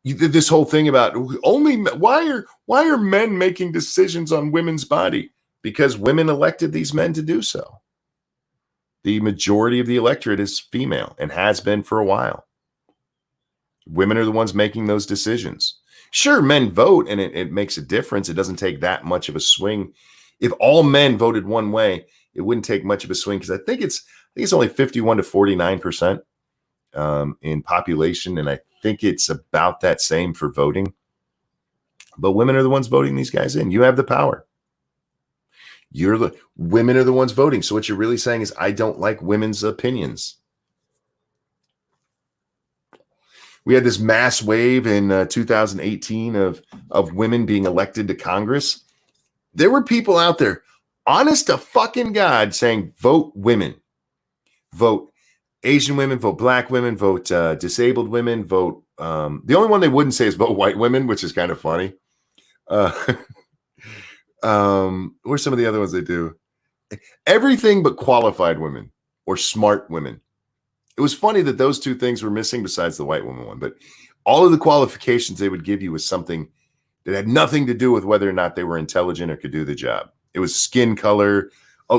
S1: This whole thing about why are men making decisions on women's body? Because women elected these men to do so. The majority of the electorate is female and has been for a while. Women are the ones making those decisions. Sure, men vote and it makes a difference. It doesn't take that much of a swing. If all men voted one way, it wouldn't take much of a swing because I think it's only 51 to 49% in population, and I think it's about that same for voting. But women are the ones voting these guys in. You have the power. Women are the ones voting. So what you're really saying is I don't like women's opinions. We had this mass wave in 2018 of women being elected to Congress. There were people out there, honest to fucking God, saying vote women, vote Asian women, vote black women, vote disabled women, vote. The only one they wouldn't say is vote white women, which is kind of funny. Or some of the other ones they do. Everything but qualified women or smart women. It was funny that those two things were missing besides the white woman one, but all of the qualifications they would give you was something that had nothing to do with whether or not they were intelligent or could do the job. It was skin color,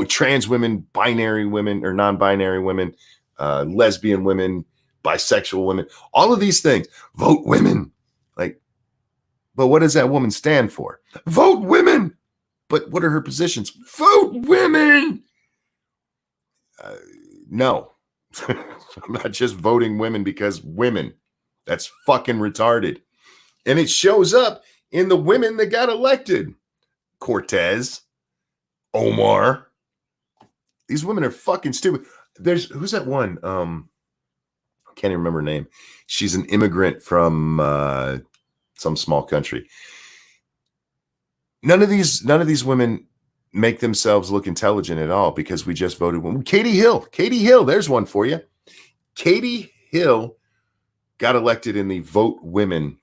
S1: trans women, binary women or non-binary women, lesbian women, bisexual women, all of these things. Vote women. But what does that woman stand for? Vote women. But what are her positions? Vote women. No. I'm not just voting women because women. That's fucking retarded. And it shows up in the women that got elected. Cortez, Omar. These women are fucking stupid. Who's that one? I can't even remember her name. She's an immigrant from some small country. None of these women make themselves look intelligent at all because we just voted women. Katie Hill, there's one for you. Katie Hill got elected in the Vote Women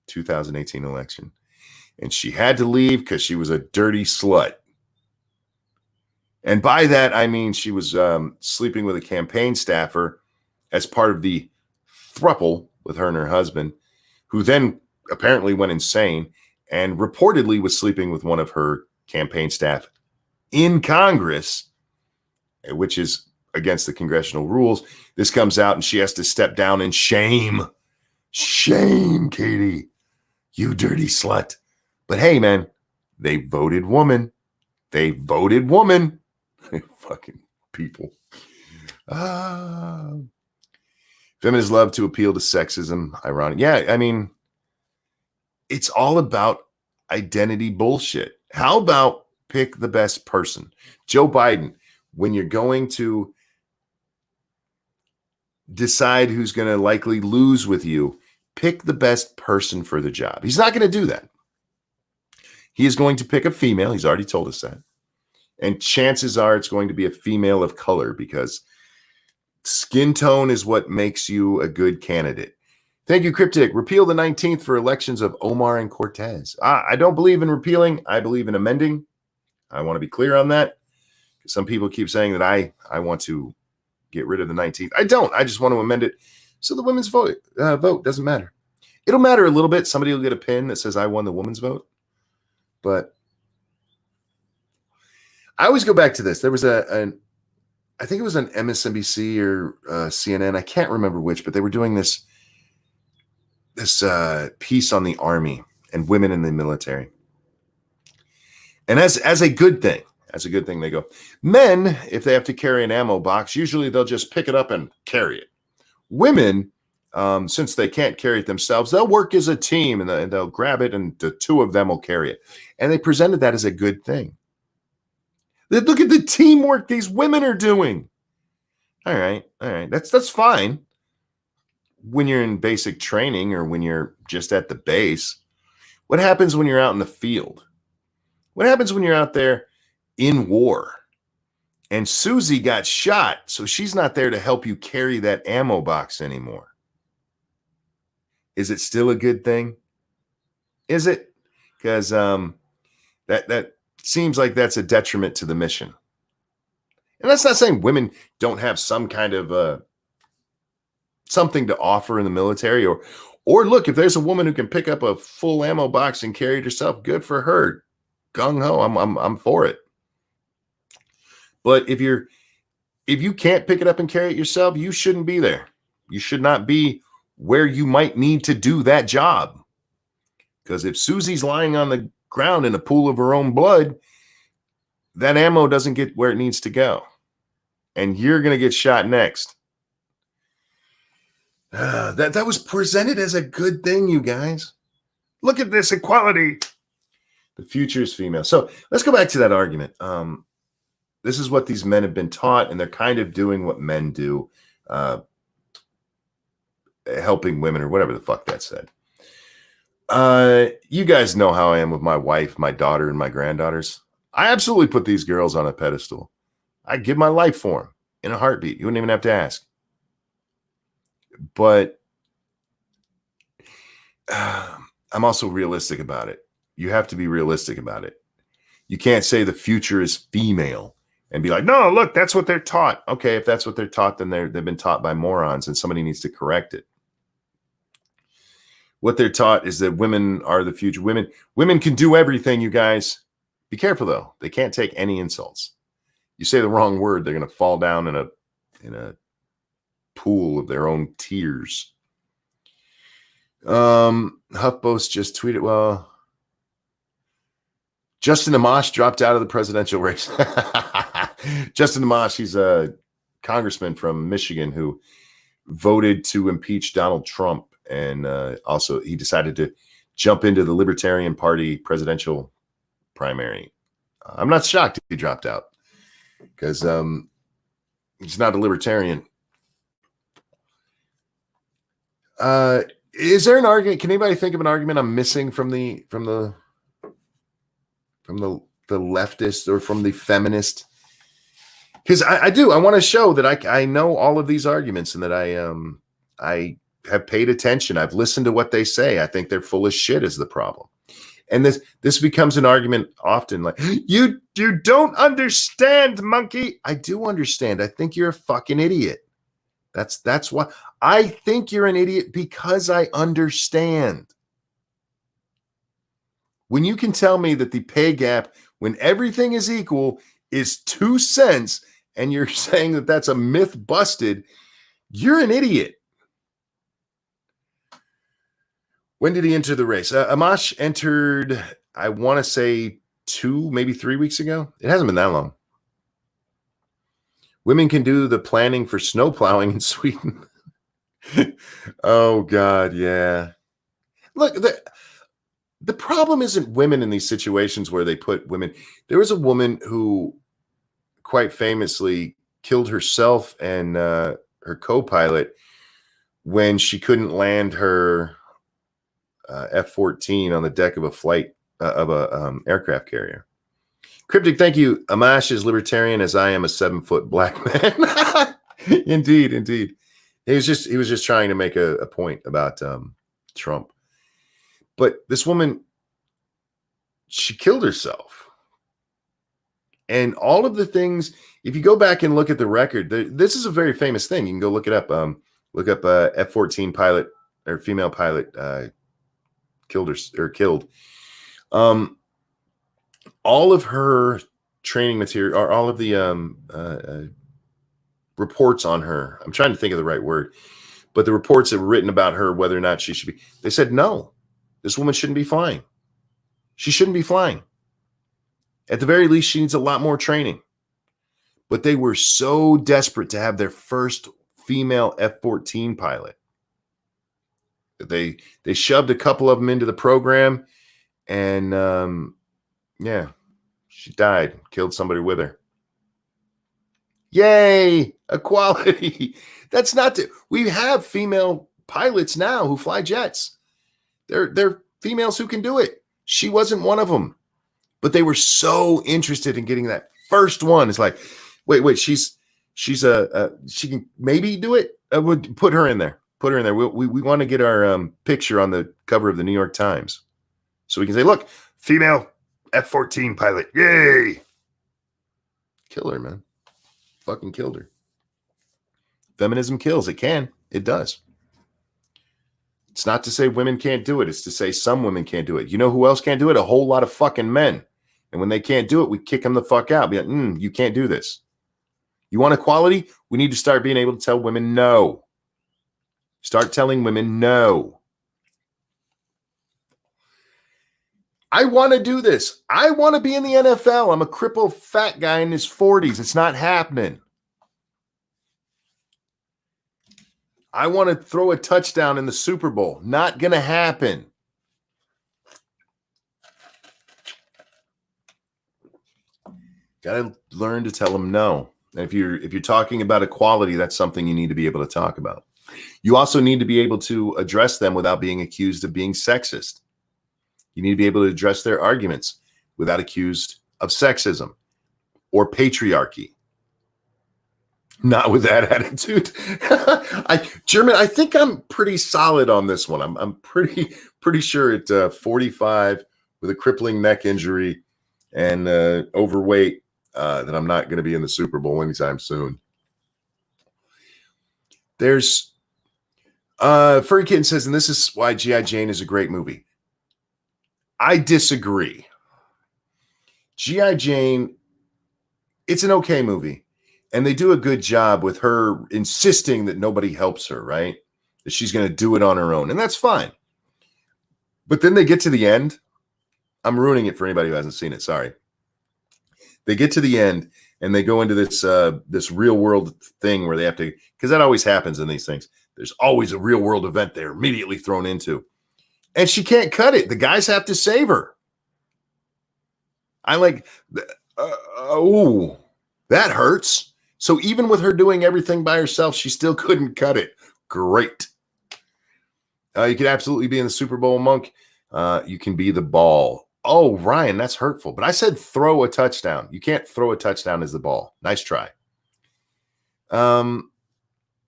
S1: 2018 election. And she had to leave because she was a dirty slut. And by that, I mean she was sleeping with a campaign staffer as part of the throuple with her and her husband, who then apparently went insane and reportedly was sleeping with one of her campaign staff in Congress, which is against the congressional rules. This comes out and she has to step down in shame. Shame, Katie, you dirty slut. But hey, man, They voted woman. They voted woman. Fucking people. Feminists love to appeal to sexism. Ironic. Yeah, I mean, it's all about identity bullshit. How about pick the best person? Joe Biden, when you're going to decide who's going to likely lose with you, pick the best person for the job. He's not going to do that. He is going to pick a female. He's already told us that. And chances are it's going to be a female of color because skin tone is what makes you a good candidate. Thank you, Cryptic. Repeal the 19th for elections of Omar and Cortez. I don't believe in repealing. I believe in amending. I want to be clear on that. Some people keep saying that I want to get rid of the 19th. I don't. I just want to amend it so the women's vote doesn't matter. It'll matter a little bit. Somebody will get a pin that says I won the women's vote. But I always go back to this. There was I think it was an MSNBC or CNN. I can't remember which, but they were doing this piece on the army and women in the military. And as a good thing, they go, men, if they have to carry an ammo box, usually they'll just pick it up and carry it. Women, since they can't carry it themselves, they'll work as a team and they'll grab it and the two of them will carry it. And they presented that as a good thing. Look at the teamwork these women are doing. All right. That's fine when you're in basic training or when you're just at the base. What happens when you're out in the field? What happens when you're out there in war? And Susie got shot, so she's not there to help you carry that ammo box anymore. Is it still a good thing? Is it? Because that seems like that's a detriment to the mission. And that's not saying women don't have some kind of something to offer in the military, or look, if there's a woman who can pick up a full ammo box and carry it herself, good for her. Gung ho, I'm for it. But if you can't pick it up and carry it yourself, you shouldn't be there. You should not be where you might need to do that job. Because if Susie's lying on the ground in a pool of her own blood, that ammo doesn't get where it needs to go. And you're going to get shot next. That was presented as a good thing, you guys. Look at this equality. The future is female. So let's go back to that argument. This is what these men have been taught, and they're kind of doing what men do, helping women or whatever the fuck that said. You guys know how I am with my wife, my daughter, and my granddaughters. I absolutely put these girls on a pedestal. I give my life for them in a heartbeat. You wouldn't even have to ask. But I'm also realistic about it. You have to be realistic about it. You can't say the future is female and be like, no, look, that's what they're taught. Okay, if that's what they're taught, then they've been taught by morons and somebody needs to correct it. What they're taught is that women are the future. Women can do everything, you guys. Be careful, though. They can't take any insults. You say the wrong word, they're going to fall down in a pool of their own tears. HuffPost just tweeted, well, Justin Amash dropped out of the presidential race. Justin Amash, he's a congressman from Michigan who voted to impeach Donald Trump. And also he decided to jump into the Libertarian Party presidential primary. I'm not shocked he dropped out because he's not a libertarian. Is there an argument? Can anybody think of an argument I'm missing from the leftist or from the feminist? Because I do. I want to show that I know all of these arguments and that I have paid attention. I've listened to what they say. I think they're full of shit is the problem. And this becomes an argument often like, you don't understand, monkey. I do understand. I think you're a fucking idiot. That's why I think you're an idiot, because I understand. When you can tell me that the pay gap, when everything is equal, is 2 cents, and you're saying that that's a myth busted, you're an idiot. When did he enter the race? Amash entered, I want to say 2, maybe 3 weeks ago. It hasn't been that long. Women can do the planning for snow plowing in Sweden. Oh God, yeah. Look, the problem isn't women in these situations where they put women. There was a woman who quite famously killed herself and her co-pilot when she couldn't land her F-14 on the deck of a flight of a aircraft carrier. Cryptic, thank you. Amash is libertarian as I am a 7-foot black man. Indeed, indeed. He was just trying to make a point about Trump. But this woman, she killed herself. And all of the things, if you go back and look at the record, this is a very famous thing. You can go look it up. Look up F-14 pilot or female pilot killed. All of her training material, or all of the reports on her, I'm trying to think of the right word, but the reports that were written about her, whether or not she should be, they said, no, this woman shouldn't be flying. She shouldn't be flying. At the very least, she needs a lot more training. But they were so desperate to have their first female F-14 pilot that they shoved a couple of them into the program, and yeah, she died, killed somebody with her. Yay, equality. That's not we have female pilots now who fly jets. They're females who can do it. She wasn't one of them. But they were so interested in getting that first one. It's like, wait, she can maybe do it. Put her in there. Put her in there. We want to get our picture on the cover of the New York Times, so we can say, look, female F-14 pilot. Yay! Kill her, man. Fucking killed her. Feminism kills. It can. It does. It's not to say women can't do it. It's to say some women can't do it. You know who else can't do it? A whole lot of fucking men. And when they can't do it, we kick them the fuck out. Be like, you can't do this. You want equality? We need to start being able to tell women no. Start telling women no. I want to do this. I want to be in the NFL. I'm a crippled fat guy in his 40s. It's not happening. I want to throw a touchdown in the Super Bowl. Not going to happen. Got to learn to tell them no. And if you're talking about equality, that's something you need to be able to talk about. You also need to be able to address them without being accused of being sexist. You need to be able to address their arguments without accused of sexism or patriarchy. Not with that attitude. German, I think I'm pretty solid on this one. I'm pretty sure at 45 with a crippling neck injury and overweight that I'm not going to be in the Super Bowl anytime soon. There's Furry Kitten says, and this is why G.I. Jane is a great movie. I disagree. G.I. Jane, it's an okay movie. And they do a good job with her insisting that nobody helps her, right? That she's going to do it on her own. And that's fine. But then they get to the end. I'm ruining it for anybody who hasn't seen it. Sorry. They get to the end and they go into this real world thing where they have to, because that always happens in these things. There's always a real world event they're immediately thrown into. And she can't cut it. The guys have to save her. I like, that hurts. So even with her doing everything by herself, she still couldn't cut it. Great. You could absolutely be in the Super Bowl, Monk. You can be the ball. Oh, Ryan, that's hurtful. But I said throw a touchdown. You can't throw a touchdown as the ball. Nice try.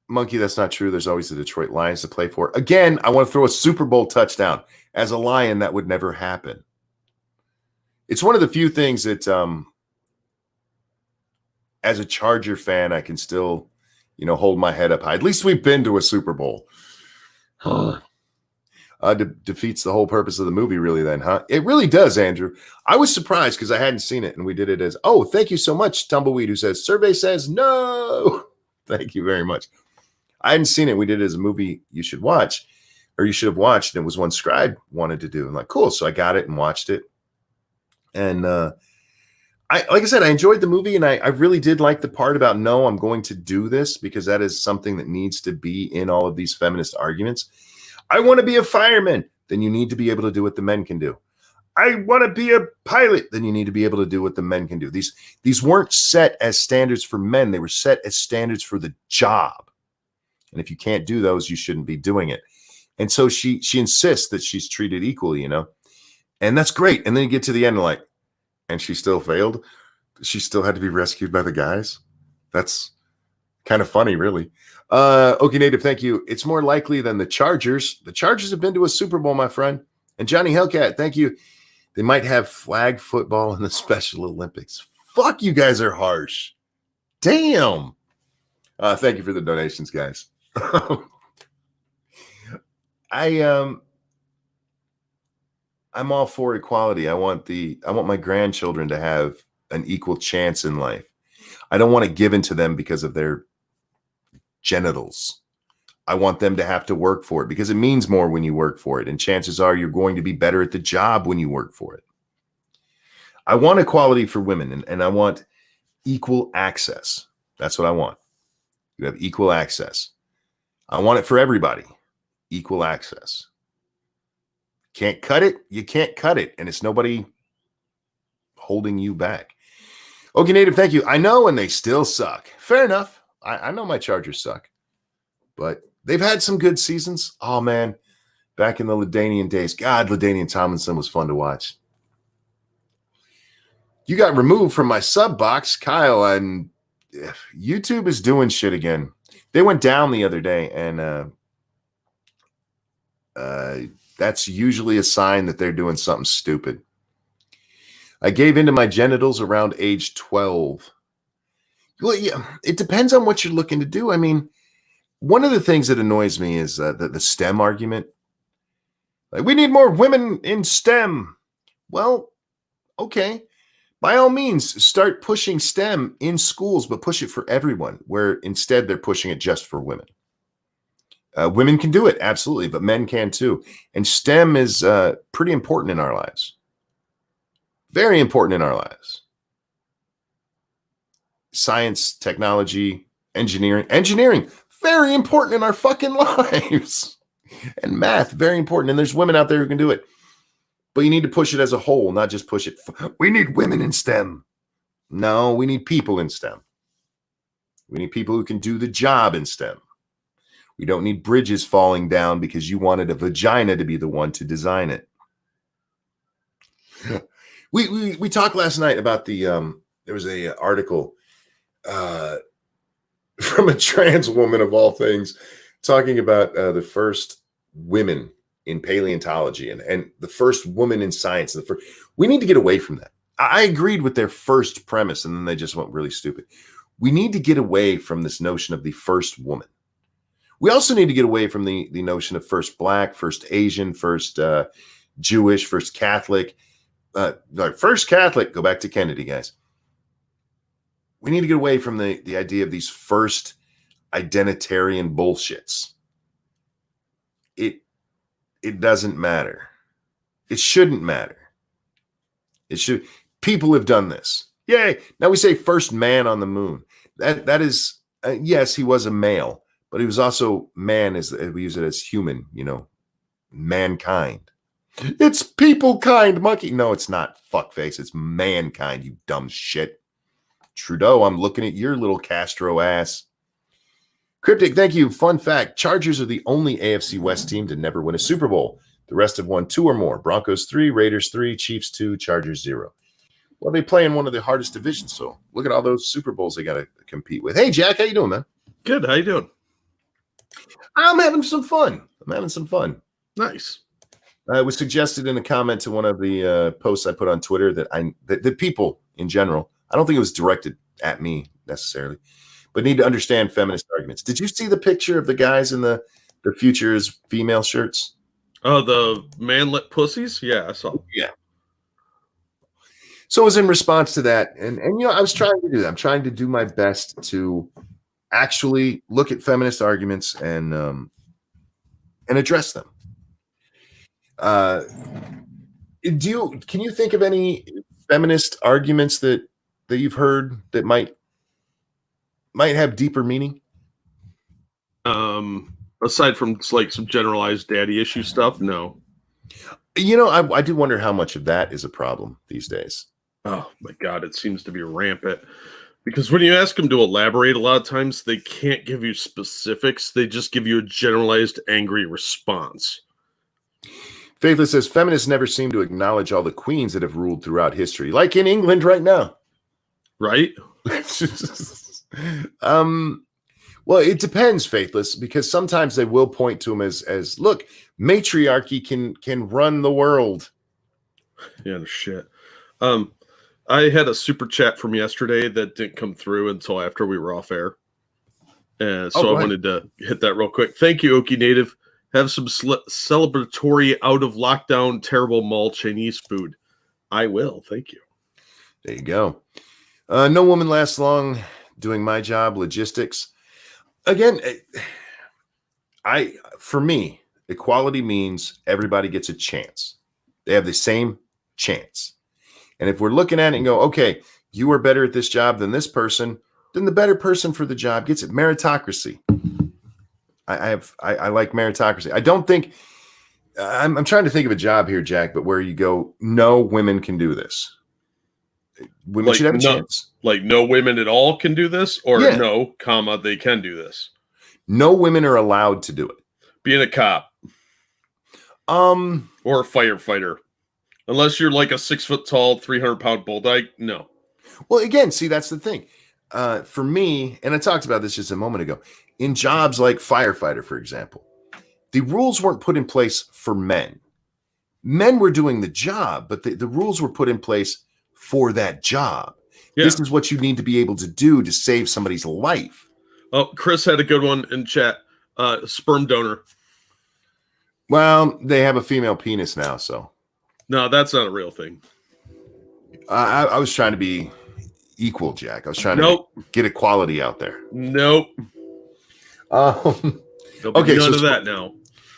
S1: Monkey, that's not true. There's always the Detroit Lions to play for. Again, I want to throw a Super Bowl touchdown. As a Lion, that would never happen. It's one of the few things that, as a Charger fan, I can still, hold my head up high. At least we've been to a Super Bowl. Defeats the whole purpose of the movie, really, then, huh? It really does, Andrew. I was surprised because I hadn't seen it, and we did it as, thank you so much, Tumbleweed, who says, survey says no. Thank you very much. I hadn't seen it. We did it as a movie you should watch, or you should have watched. And it was one Scribe wanted to do. I'm like, cool. So I got it and watched it. And like I said, I enjoyed the movie, and I really did like the part about, no, I'm going to do this because that is something that needs to be in all of these feminist arguments. I want to be a fireman. Then you need to be able to do what the men can do. I want to be a pilot. Then you need to be able to do what the men can do. These weren't set as standards for men. They were set as standards for the job. And if you can't do those, you shouldn't be doing it. And so she insists that she's treated equally, and that's great. And then you get to the end, like, and she still failed. She still had to be rescued by the guys. That's kind of funny, really. Okay, Native, thank you. It's more likely than the Chargers. The Chargers have been to a Super Bowl, my friend. And Johnny Hellcat, thank you. They might have flag football in the Special Olympics. Fuck, you guys are harsh. Damn. Thank you for the donations, guys. I'm all for equality. I want my grandchildren to have an equal chance in life. I don't want to give in to them because of their genitals. I want them to have to work for it because it means more when you work for it. And chances are you're going to be better at the job when you work for it. I want equality for women, and I want equal access. That's what I want. You have equal access. I want it for everybody. Equal access. Can't cut it? You can't cut it. And it's nobody holding you back. Okay, Native, thank you. I know, and they still suck. Fair enough. I know my Chargers suck. But they've had some good seasons. Oh, man. Back in the LaDainian days. God, LaDainian Tomlinson was fun to watch. You got removed from my sub box, Kyle, and YouTube is doing shit again. They went down the other day, and that's usually a sign that they're doing something stupid. I gave into my genitals around age 12. Well, yeah, it depends on what you're looking to do. I mean, one of the things that annoys me is the STEM argument. Like, we need more women in STEM. Well, okay. By all means, start pushing STEM in schools, but push it for everyone, where instead they're pushing it just for women. Women can do it, absolutely, but men can too. And STEM is pretty important in our lives. Very important in our lives. Science, technology, engineering. Engineering, very important in our fucking lives. And math, very important. And there's women out there who can do it. But you need to push it as a whole, not just push it. We need women in STEM. No, we need people in STEM. We need people who can do the job in STEM. We don't need bridges falling down because you wanted a vagina to be the one to design it. We talked last night about there was a article from a trans woman of all things talking about the first women in paleontology and the first woman in science. We need to get away from that. I agreed with their first premise, and then they just went really stupid. We need to get away from this notion of the first woman. We also need to get away from the notion of first Black, first Asian, first Jewish, first Catholic. First Catholic, go back to Kennedy, guys. We need to get away from the idea of these first identitarian bullshits. It doesn't matter. It shouldn't matter. It should. People have done this. Yay. Now we say first man on the moon. That is, yes, he was a male, but he was also man, as we use it as human, mankind. It's people kind, monkey. No, it's not, fuckface. It's mankind, you dumb shit. Trudeau, I'm looking at your little Castro ass. Cryptic, thank you. Fun fact, Chargers are the only AFC West team to never win a Super Bowl. The rest have won 2 or more. Broncos 3, Raiders 3, Chiefs 2, Chargers 0. Well, they play in one of the hardest divisions, so look at all those Super Bowls they got to compete with. Hey, Jack, how you doing, man?
S2: Good. How you doing?
S1: I'm having some fun.
S2: Nice.
S1: It was suggested in a comment to one of the posts I put on Twitter that people in general, I don't think it was directed at me necessarily, but need to understand feminist arguments. Did you see the picture of the guys in the Future's female shirts?
S2: Oh, the manlet pussies? Yeah, I saw.
S1: Yeah. So it was in response to that. And I was trying to do that. I'm trying to do my best to actually look at feminist arguments and address them. Can you think of any feminist arguments that you've heard that might have deeper meaning?
S2: Aside from like some generalized daddy issue stuff, no.
S1: I do wonder how much of that is a problem these days.
S2: Oh my God, it seems to be rampant. Because when you ask them to elaborate, a lot of times they can't give you specifics. They just give you a generalized angry response.
S1: Faithless says feminists never seem to acknowledge all the queens that have ruled throughout history, like in England right now.
S2: Right?
S1: Well, it depends, Faithless, because sometimes they will point to them as look, matriarchy can run the world.
S2: Yeah, no shit. I had a super chat from yesterday that didn't come through until after we were off air. And so I wanted to hit that real quick. Thank you, Okie Native. Have some celebratory out of lockdown terrible mall Chinese food. I will. Thank you.
S1: There you go. No woman lasts long doing my job, logistics. Again, for me, equality means everybody gets a chance. They have the same chance. And if we're looking at it and go, okay, you are better at this job than this person, then the better person for the job gets it. Meritocracy. I like meritocracy. I don't think I'm trying to think of a job here, Jack, but where you go, no women can do this. Women should have a chance.
S2: Like no women at all can do this, or no, comma, they can do this.
S1: No women are allowed to do it.
S2: Being a cop. Or a firefighter. Unless you're like a 6 foot tall, 300-pound bulldog, no.
S1: Well, again, see, that's the thing. For me, and I talked about this just a moment ago, in jobs like firefighter, for example, the rules weren't put in place for men. Men were doing the job, but the rules were put in place for that job. Yeah. This is what you need to be able to do to save somebody's life.
S2: Oh, Chris had a good one in chat. Sperm donor.
S1: Well, they have a female penis now, so.
S2: No, that's not a real thing.
S1: I was trying to be equal, Jack. I was trying to get equality out there.
S2: Nope.
S1: Okay,
S2: none of that now.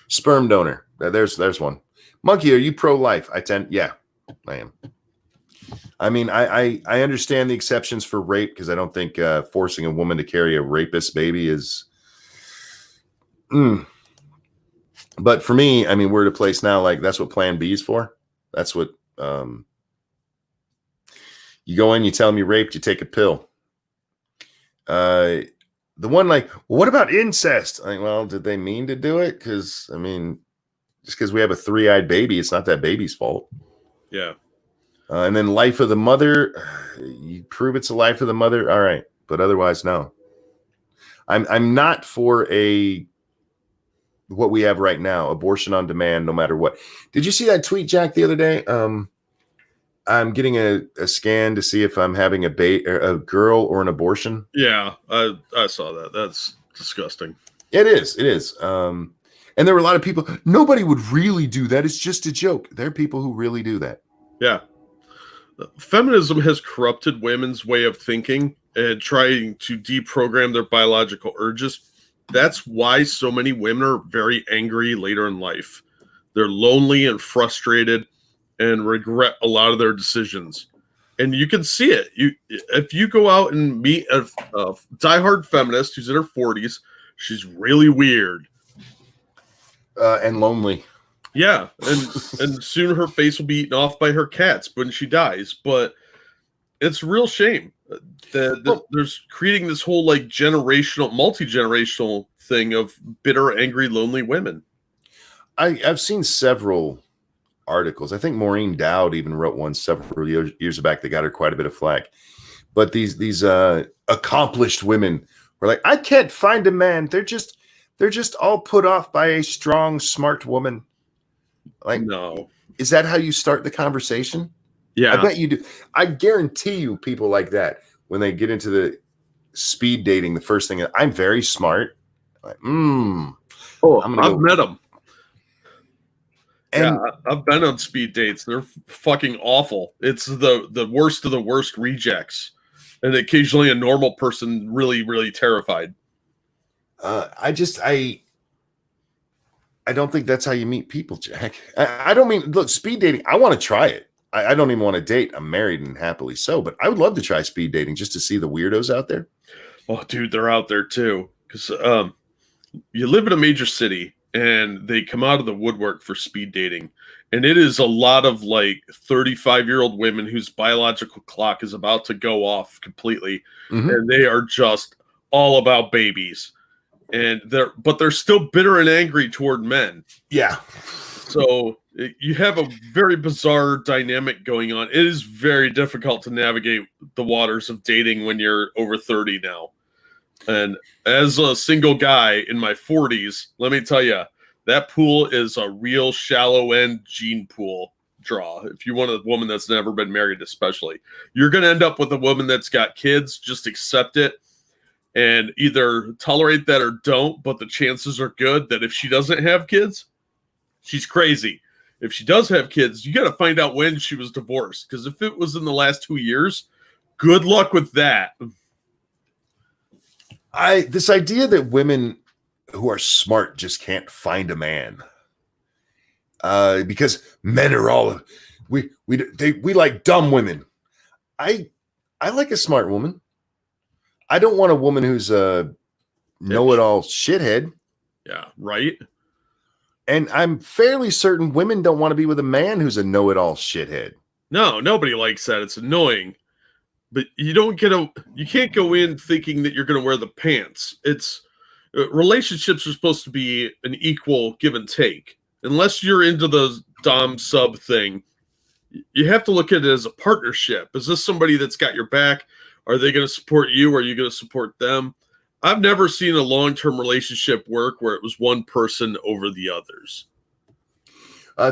S1: Sperm donor. There's one. Monkey, are you pro-life? Yeah, I am. I mean, I understand the exceptions for rape because I don't think forcing a woman to carry a rapist baby is. But for me, I mean, we're at a place now like that's what Plan B is for. That's what you go in, you tell them you're raped, you take a pill. The one like, well, what about incest? Like, well, did they mean to do it? Because I mean, just because we have a 3-eyed baby, it's not that baby's fault.
S2: Yeah.
S1: And then life of the mother, you prove it's a life of the mother, all right, but otherwise, no. I'm not for what we have right now, abortion on demand, no matter what. Did you see that tweet, Jack, the other day? I'm getting a scan to see if I'm having a girl or an abortion.
S2: Yeah, I saw that. That's disgusting.
S1: It is. And there were a lot of people. Nobody would really do that. It's just a joke. There are people who really do that.
S2: Yeah. Feminism has corrupted women's way of thinking and trying to deprogram their biological urges. That's why so many women are very angry later in life. They're lonely and frustrated and regret a lot of their decisions. And you can see it. If you go out and meet a diehard feminist who's in her 40s, she's really weird.
S1: And lonely.
S2: Yeah, and soon her face will be eaten off by her cats when she dies. But it's a real shame that there's creating this whole like multi-generational thing of bitter, angry, lonely women.
S1: I've seen several articles. I think Maureen Dowd even wrote one several years back that got her quite a bit of flack. But these accomplished women were like, I can't find a man. They're just all put off by a strong, smart woman. Like, no, is that how you start the conversation?
S2: Yeah,
S1: I bet you do. I guarantee you, people like that when they get into the speed dating, the first thing is, I'm very smart. Like,
S2: I've met them.
S1: And
S2: I've been on speed dates. They're fucking awful. It's the worst of the worst rejects, and occasionally a normal person really, really terrified.
S1: I don't think that's how you meet people, Jack. I don't mean, look, speed dating, I want to try it. I don't even want to date. I'm married and happily so, but I would love to try speed dating just to see the weirdos out there.
S2: Oh, dude, they're out there too. Because you live in a major city and they come out of the woodwork for speed dating. And it is a lot of like 35-year-old women whose biological clock is about to go off completely.
S1: Mhm.
S2: And they are just all about babies. And they're still bitter and angry toward men.
S1: Yeah.
S2: So you have a very bizarre dynamic going on. It is very difficult to navigate the waters of dating when you're over 30 now. And as a single guy in my 40s, let me tell you, that pool is a real shallow end gene pool draw. If you want a woman that's never been married, especially, you're going to end up with a woman that's got kids. Just accept it and either tolerate that or don't. But the chances are good that if she doesn't have kids, she's crazy. If she does have kids, you got to find out when she was divorced. Because if it was in the last 2 years, good luck with that.
S1: This idea that women who are smart just can't find a man because men are all we like dumb women. I like a smart woman. I don't want a woman who's a know-it-all shithead.
S2: Yeah, right.
S1: And I'm fairly certain women don't want to be with a man who's a know-it-all shithead.
S2: No, nobody likes that. It's annoying. But you can't go in thinking that you're going to wear the pants. It's relationships are supposed to be an equal give and take. Unless you're into the dom sub thing, you have to look at it as a partnership. Is this somebody that's got your back? Are they going to support you? Are you going to support them? I've never seen a long-term relationship work where it was one person over the others.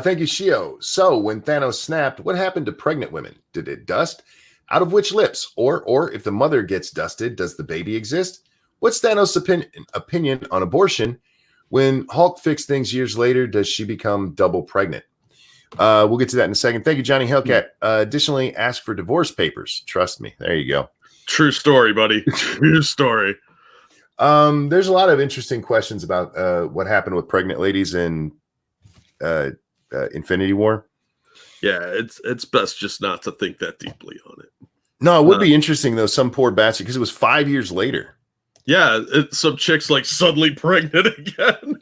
S1: Thank you, Shio. So when Thanos snapped, what happened to pregnant women? Did it dust? Out of which lips? Or if the mother gets dusted, does the baby exist? What's Thanos' opinion on abortion? When Hulk fixed things years later, does she become double pregnant? We'll get to that in a second. Thank you, Johnny Hellcat. Additionally, ask for divorce papers. Trust me. There you go.
S2: True story, buddy. True story.
S1: There's a lot of interesting questions about what happened with pregnant ladies in Infinity War.
S2: Yeah, it's best just not to think that deeply on it.
S1: No, it would be interesting though. Some poor bastard, because it was 5 years later.
S2: Yeah, some chick's like suddenly pregnant again.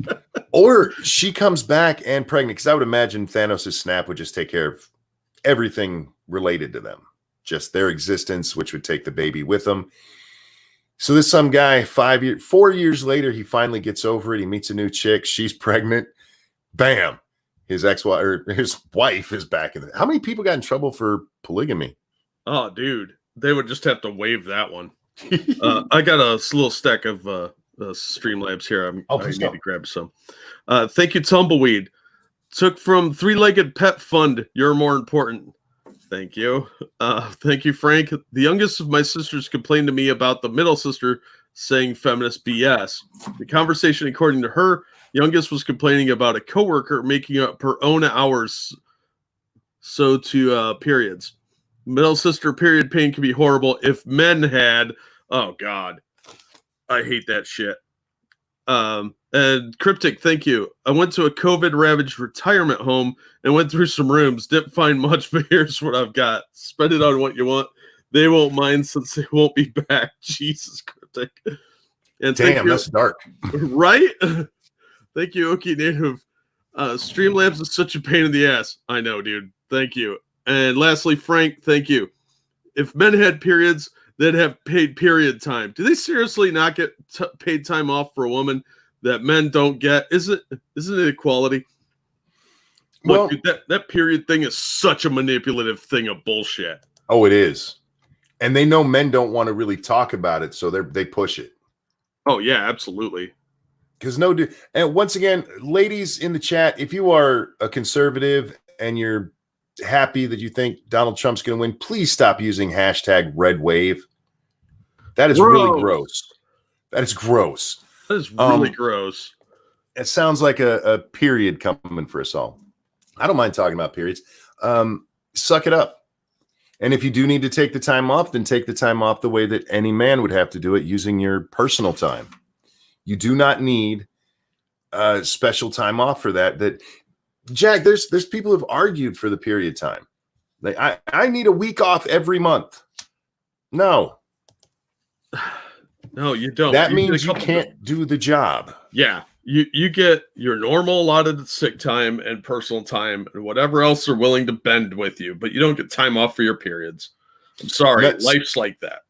S1: Or she comes back and pregnant, because I would imagine Thanos' snap would just take care of everything related to them. Just their existence, which would take the baby with them. So this some guy, 4 years later, he finally gets over it. He meets a new chick. She's pregnant. Bam. His ex-wife or his wife is back in it. How many people got in trouble for polygamy?
S2: Oh, dude. They would just have to waive that one. I got a little stack of Streamlabs here. I need to grab some. Thank you, Tumbleweed. Took from Three-Legged Pet Fund. You're more important. Thank you. Thank you, Frank. The youngest of my sisters complained to me about the middle sister saying feminist BS. The conversation, according to her, youngest was complaining about a coworker making up her own hours to periods. Middle sister period pain can be horrible. If men had, oh God, I hate that shit. And Cryptic, thank you. I went to a COVID-ravaged retirement home and went through some rooms. Didn't find much, but here's what I've got. Spend it on what you want. They won't mind since they won't be back. Jesus, Cryptic. And
S1: damn, that's dark.
S2: Right? Thank you, Okie Native. Streamlabs is such a pain in the ass. I know, dude. Thank you. And lastly, Frank, thank you. If men had periods, they'd have paid period time. Do they seriously not get paid time off for a woman that men don't get? Isn't it equality? Look,
S1: Well,
S2: dude, that period thing is such a manipulative thing of bullshit.
S1: Oh, it is. And they know men don't want to really talk about it, so they push it.
S2: Oh, yeah, absolutely.
S1: Because and once again, ladies in the chat, if you are a conservative and you're happy that you think Donald Trump's going to win, please stop using hashtag red wave. That is really gross. That is gross.
S2: That is really gross.
S1: It sounds like a period coming for us all. I don't mind talking about periods. Suck it up. And if you do need to take the time off, then take the time off the way that any man would have to do it, using your personal time. You do not need special time off for that. Jack, there's people who've argued for the period time. Like, I need a week off every month. No.
S2: No, you don't.
S1: That
S2: You get a
S1: means you
S2: couple
S1: can't do the job.
S2: Yeah, you get your normal allotted sick time and personal time and whatever else they're willing to bend with you, but you don't get time off for your periods. I'm sorry, life's like that.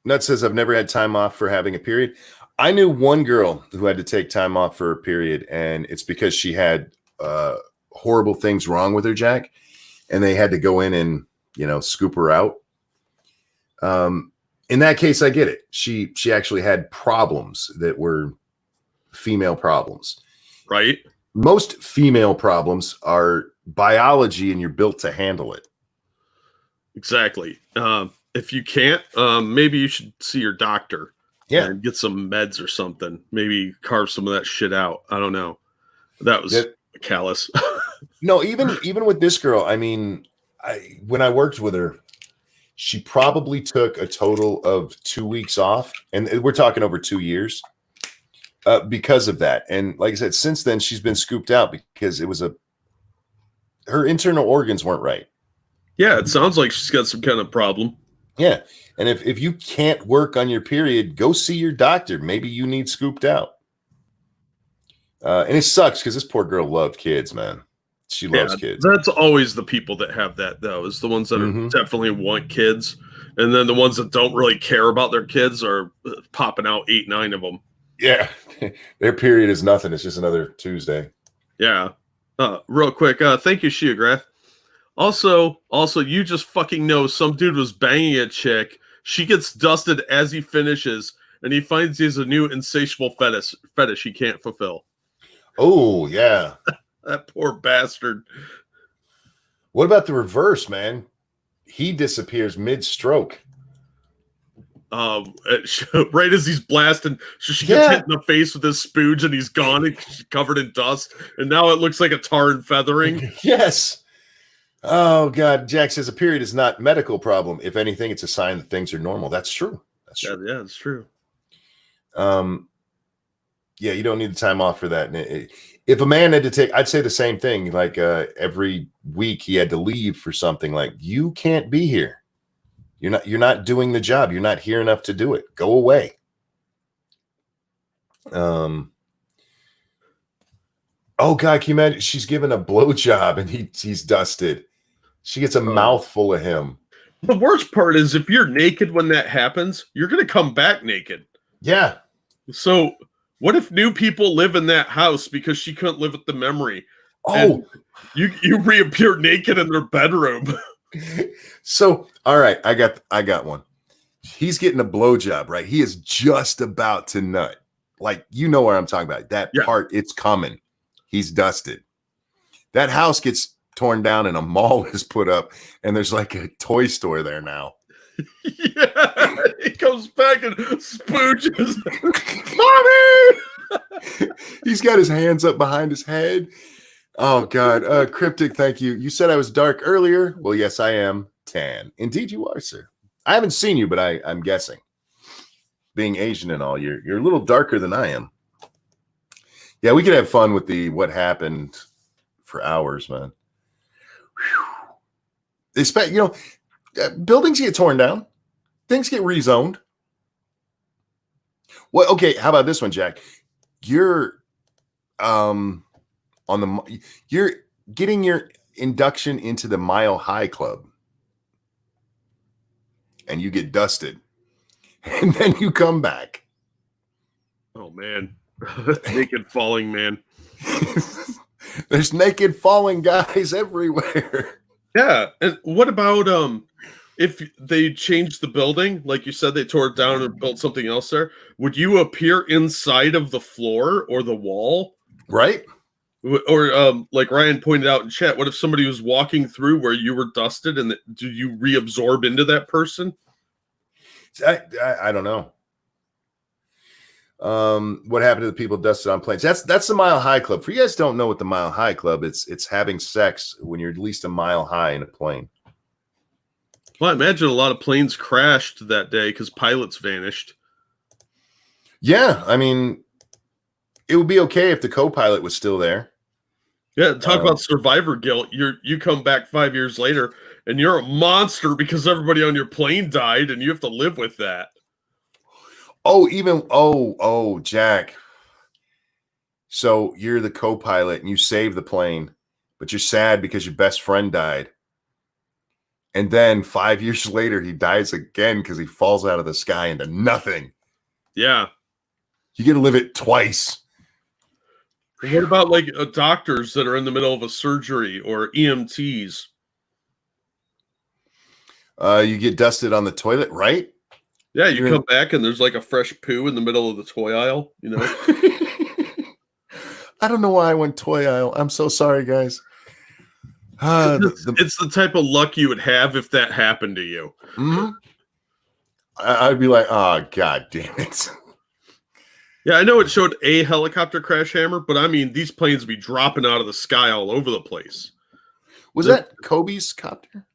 S1: Nut says I've never had time off for having a period. I knew one girl who had to take time off for a period, and it's because she had horrible things wrong with her, Jack, and they had to go in and scoop her out. In that case, I get it. She actually had problems that were female problems.
S2: Right.
S1: Most female problems are biology, and you're built to handle it.
S2: Exactly. If you can't, maybe you should see your doctor.
S1: Yeah.
S2: And get some meds or something. Maybe carve some of that shit out. I don't know. That was callous.
S1: No, even with this girl, I mean, when I worked with her, she probably took a total of 2 weeks off, and we're talking over 2 years, because of that. And like I said, since then she's been scooped out because her internal organs weren't right.
S2: Yeah, it sounds like she's got some kind of problem.
S1: Yeah, and if you can't work on your period, go see your doctor. Maybe you need scooped out. And it sucks because this poor girl loved kids, man. She loves kids.
S2: That's always the people that have that, though, is the ones that definitely want kids. And then the ones that don't really care about their kids are popping out 8, 9 of them.
S1: Yeah. Their period is nothing. It's just another Tuesday.
S2: Yeah. Real quick. Thank you, Shiagrath. Also, you just fucking know some dude was banging a chick. She gets dusted as he finishes, and he finds he has a new insatiable fetish he can't fulfill.
S1: Oh, yeah.
S2: That poor bastard.
S1: What about the reverse, man? He disappears mid-stroke.
S2: Right as he's blasting, she gets hit in the face with his spooge, and he's gone and she's covered in dust, and now it looks like a tar and feathering.
S1: Yes. Oh, God. Jack says a period is not a medical problem. If anything, it's a sign that things are normal. That's true. That's true.
S2: Yeah, it's true.
S1: Yeah, you don't need the time off for that. If a man had to take, I'd say the same thing. Like every week he had to leave for something. Like, you can't be here. You're not doing the job. You're not here enough to do it. Go away. Oh God, can you imagine? She's given a blowjob and he's dusted. She gets a mouthful of him.
S2: The worst part is if you're naked when that happens, you're gonna come back naked.
S1: Yeah.
S2: So what if new people live in that house because she couldn't live with the memory?
S1: Oh,
S2: you reappear naked in their bedroom.
S1: So, all right, I got one. He's getting a blowjob, right? He is just about to nut. Like, you know where I'm talking about. That part, it's coming. He's dusted. That house gets torn down and a mall is put up, and there's like a toy store there now.
S2: Yeah, he comes back and spooges. Mommy!
S1: He's got his hands up behind his head. Oh, God. Cryptic, thank you. You said I was dark earlier. Well, yes, I am tan. Indeed, you are, sir. I haven't seen you, but I'm guessing. Being Asian and all, you're a little darker than I am. Yeah, we could have fun with the what happened for hours, man. Buildings get torn down. Things get rezoned. Well, okay, how about this one, Jack? You're you're getting your induction into the Mile High Club, and you get dusted, and then you come back.
S2: Oh man, naked falling man.
S1: There's naked falling guys everywhere.
S2: Yeah, and what about if they changed the building, like you said, they tore it down and built something else there? Would you appear inside of the floor or the wall?
S1: Right.
S2: Or like Ryan pointed out in chat, what if somebody was walking through where you were dusted, and do you reabsorb into that person?
S1: I don't know. What happened to the people dusted on planes? That's the Mile High Club. For you guys don't know what the Mile High Club, it's having sex when you're at least a mile high in a plane.
S2: Well, I imagine a lot of planes crashed that day because pilots vanished.
S1: Yeah, I mean, it would be okay if the co-pilot was still there.
S2: Yeah, talk about survivor guilt. You come back 5 years later and you're a monster because everybody on your plane died, and you have to live with that.
S1: Oh, Jack. So you're the co-pilot and you save the plane, but you're sad because your best friend died. And then 5 years later, he dies again because he falls out of the sky into nothing.
S2: Yeah.
S1: You get to live it twice.
S2: What about like doctors that are in the middle of a surgery or EMTs?
S1: You get dusted on the toilet, right?
S2: Yeah, you come back and there's like a fresh poo in the middle of the toy aisle, you know?
S1: I don't know why I went toy aisle. I'm so sorry, guys.
S2: It's the type of luck you would have if that happened to you.
S1: Mm-hmm. I'd be like, oh, God damn it.
S2: Yeah, I know it showed a helicopter crash hammer, but I mean, these planes be dropping out of the sky all over the place.
S1: Was that Kobe's copter?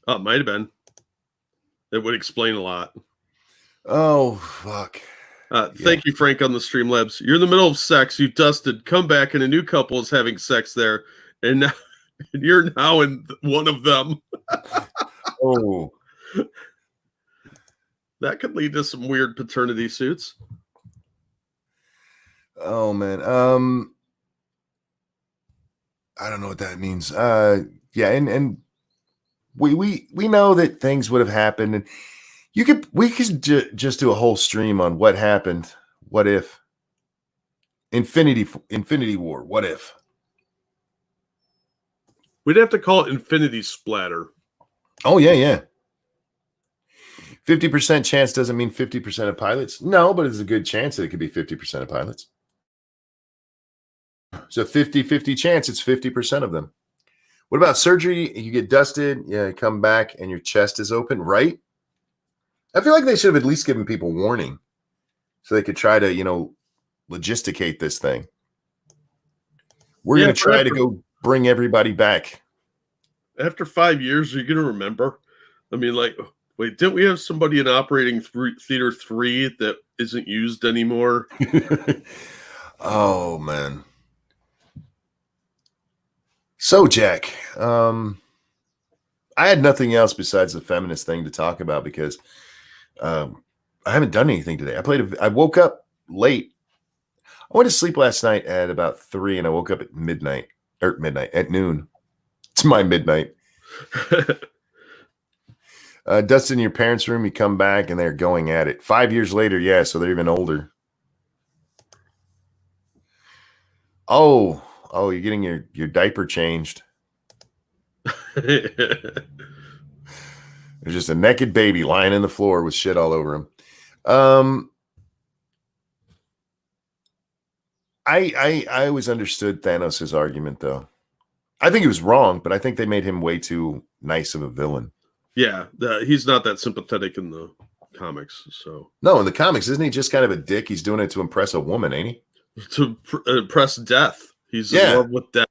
S2: Oh, it might have been. It would explain a lot.
S1: Oh, fuck.
S2: Thank you, Frank, on the Streamlabs. You're in the middle of sex. You dusted. Come back, and a new couple is having sex there, and now you're now in one of them.
S1: Oh,
S2: that could lead to some weird paternity suits.
S1: Oh man. I don't know what that means. Yeah, and we know that things would have happened, and we could just do a whole stream on what happened. What if Infinity War? What if?
S2: We'd have to call it Infinity Splatter.
S1: Oh yeah. 50% chance doesn't mean 50% of pilots. No, but it's a good chance that it could be 50% of pilots. So 50-50 chance it's 50% of them. What about surgery? You get dusted, you come back and your chest is open, right? I feel like they should have at least given people warning so they could try to, logisticate this thing. We're going to try to go bring everybody back.
S2: After 5 years, are you going to remember? I mean, like, wait, didn't we have somebody in operating theater 3 that isn't used anymore?
S1: Oh, man. So, Jack, I had nothing else besides the feminist thing to talk about because I haven't done anything today. I woke up late. I went to sleep last night at about 3 and I woke up at at noon. It's my midnight. Dustin, in your parents' room, you come back and they're going at it. 5 years later, yeah, so they're even older. Oh, you're getting your diaper changed. There's just a naked baby lying in the floor with shit all over him. I always understood Thanos' argument, though. I think he was wrong, but I think they made him way too nice of a villain.
S2: Yeah, he's not that sympathetic in the comics. So
S1: no, in the comics, isn't he just kind of a dick? He's doing it to impress a woman, ain't he?
S2: To impress death. He's in love with death.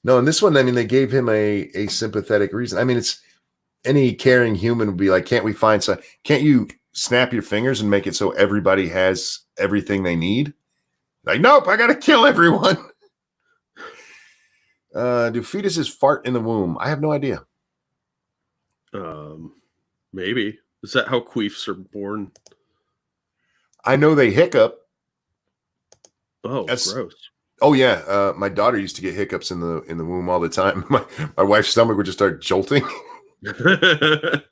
S1: No, in this one, I mean, they gave him a sympathetic reason. I mean, it's any caring human would be like, can't you snap your fingers and make it so everybody has everything they need? Like, nope, I got to kill everyone. Do fetuses fart in the womb? I have no idea.
S2: Maybe. Is that how queefs are born?
S1: I know they hiccup.
S2: Oh, gross.
S1: Oh yeah. My daughter used to get hiccups in the womb all the time. My wife's stomach would just start jolting. We could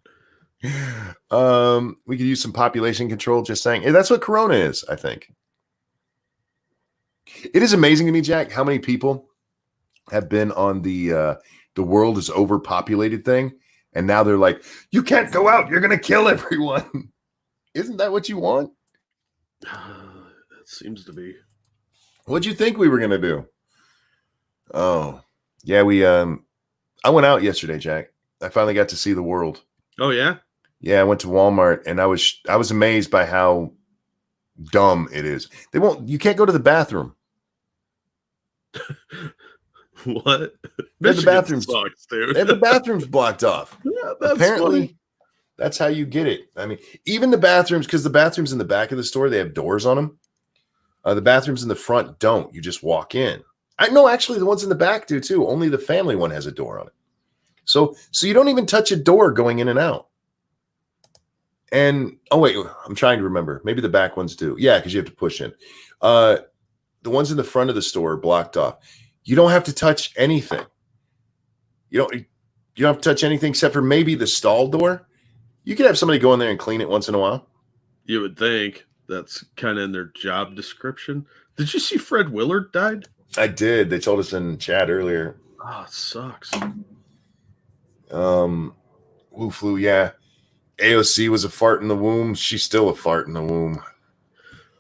S1: use some population control, just saying. And that's what Corona is, I think. It is amazing to me, Jack, how many people have been on the world is overpopulated thing, and now they're like, you can't go out, you're gonna kill everyone. Isn't that what you want?
S2: That seems to be.
S1: What'd you think we were gonna do? Oh yeah, I went out yesterday, Jack. I finally got to see the world.
S2: Oh yeah?
S1: Yeah, I went to Walmart and I was amazed by how dumb it is. You can't go to the bathroom.
S2: What?
S1: The bathrooms
S2: sucks, dude.
S1: The bathrooms blocked off.
S2: Yeah, that's
S1: apparently
S2: funny.
S1: That's how you get it. I mean, even the bathrooms, because the bathrooms in the back of the store, they have doors on them. The bathrooms in the front don't. You just walk in. I know, actually, the ones in the back do too. Only the family one has a door on it. So you don't even touch a door going in and out. And oh wait, I'm trying to remember. Maybe the back ones do. Yeah, because you have to push in. The ones in the front of the store are blocked off. You don't have to touch anything. You don't have to touch anything except for maybe the stall door. You could have somebody go in there and clean it once in a while.
S2: You would think that's kind of in their job description. Did you see Fred Willard died?
S1: I did. They told us in chat earlier.
S2: Oh, it sucks.
S1: Wu flu, yeah. AOC was a fart in the womb. She's still a fart in the womb.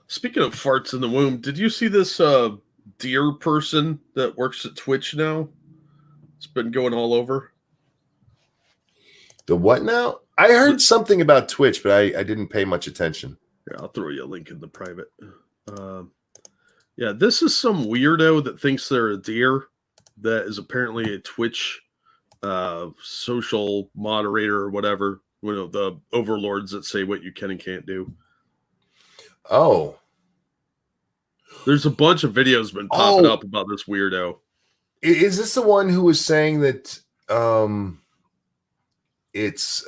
S2: Speaking of farts in the womb, did you see this deer person that works at Twitch now? It's been going all over.
S1: The what now? I heard something about Twitch, but I didn't pay much attention.
S2: Yeah, I'll throw you a link in the private. Yeah, this is some weirdo that thinks they're a deer that is apparently a Twitch social moderator or whatever. You know, the overlords that say what you can and can't do.
S1: Oh.
S2: There's a bunch of videos been popping up about this weirdo.
S1: Is this the one who was saying that it's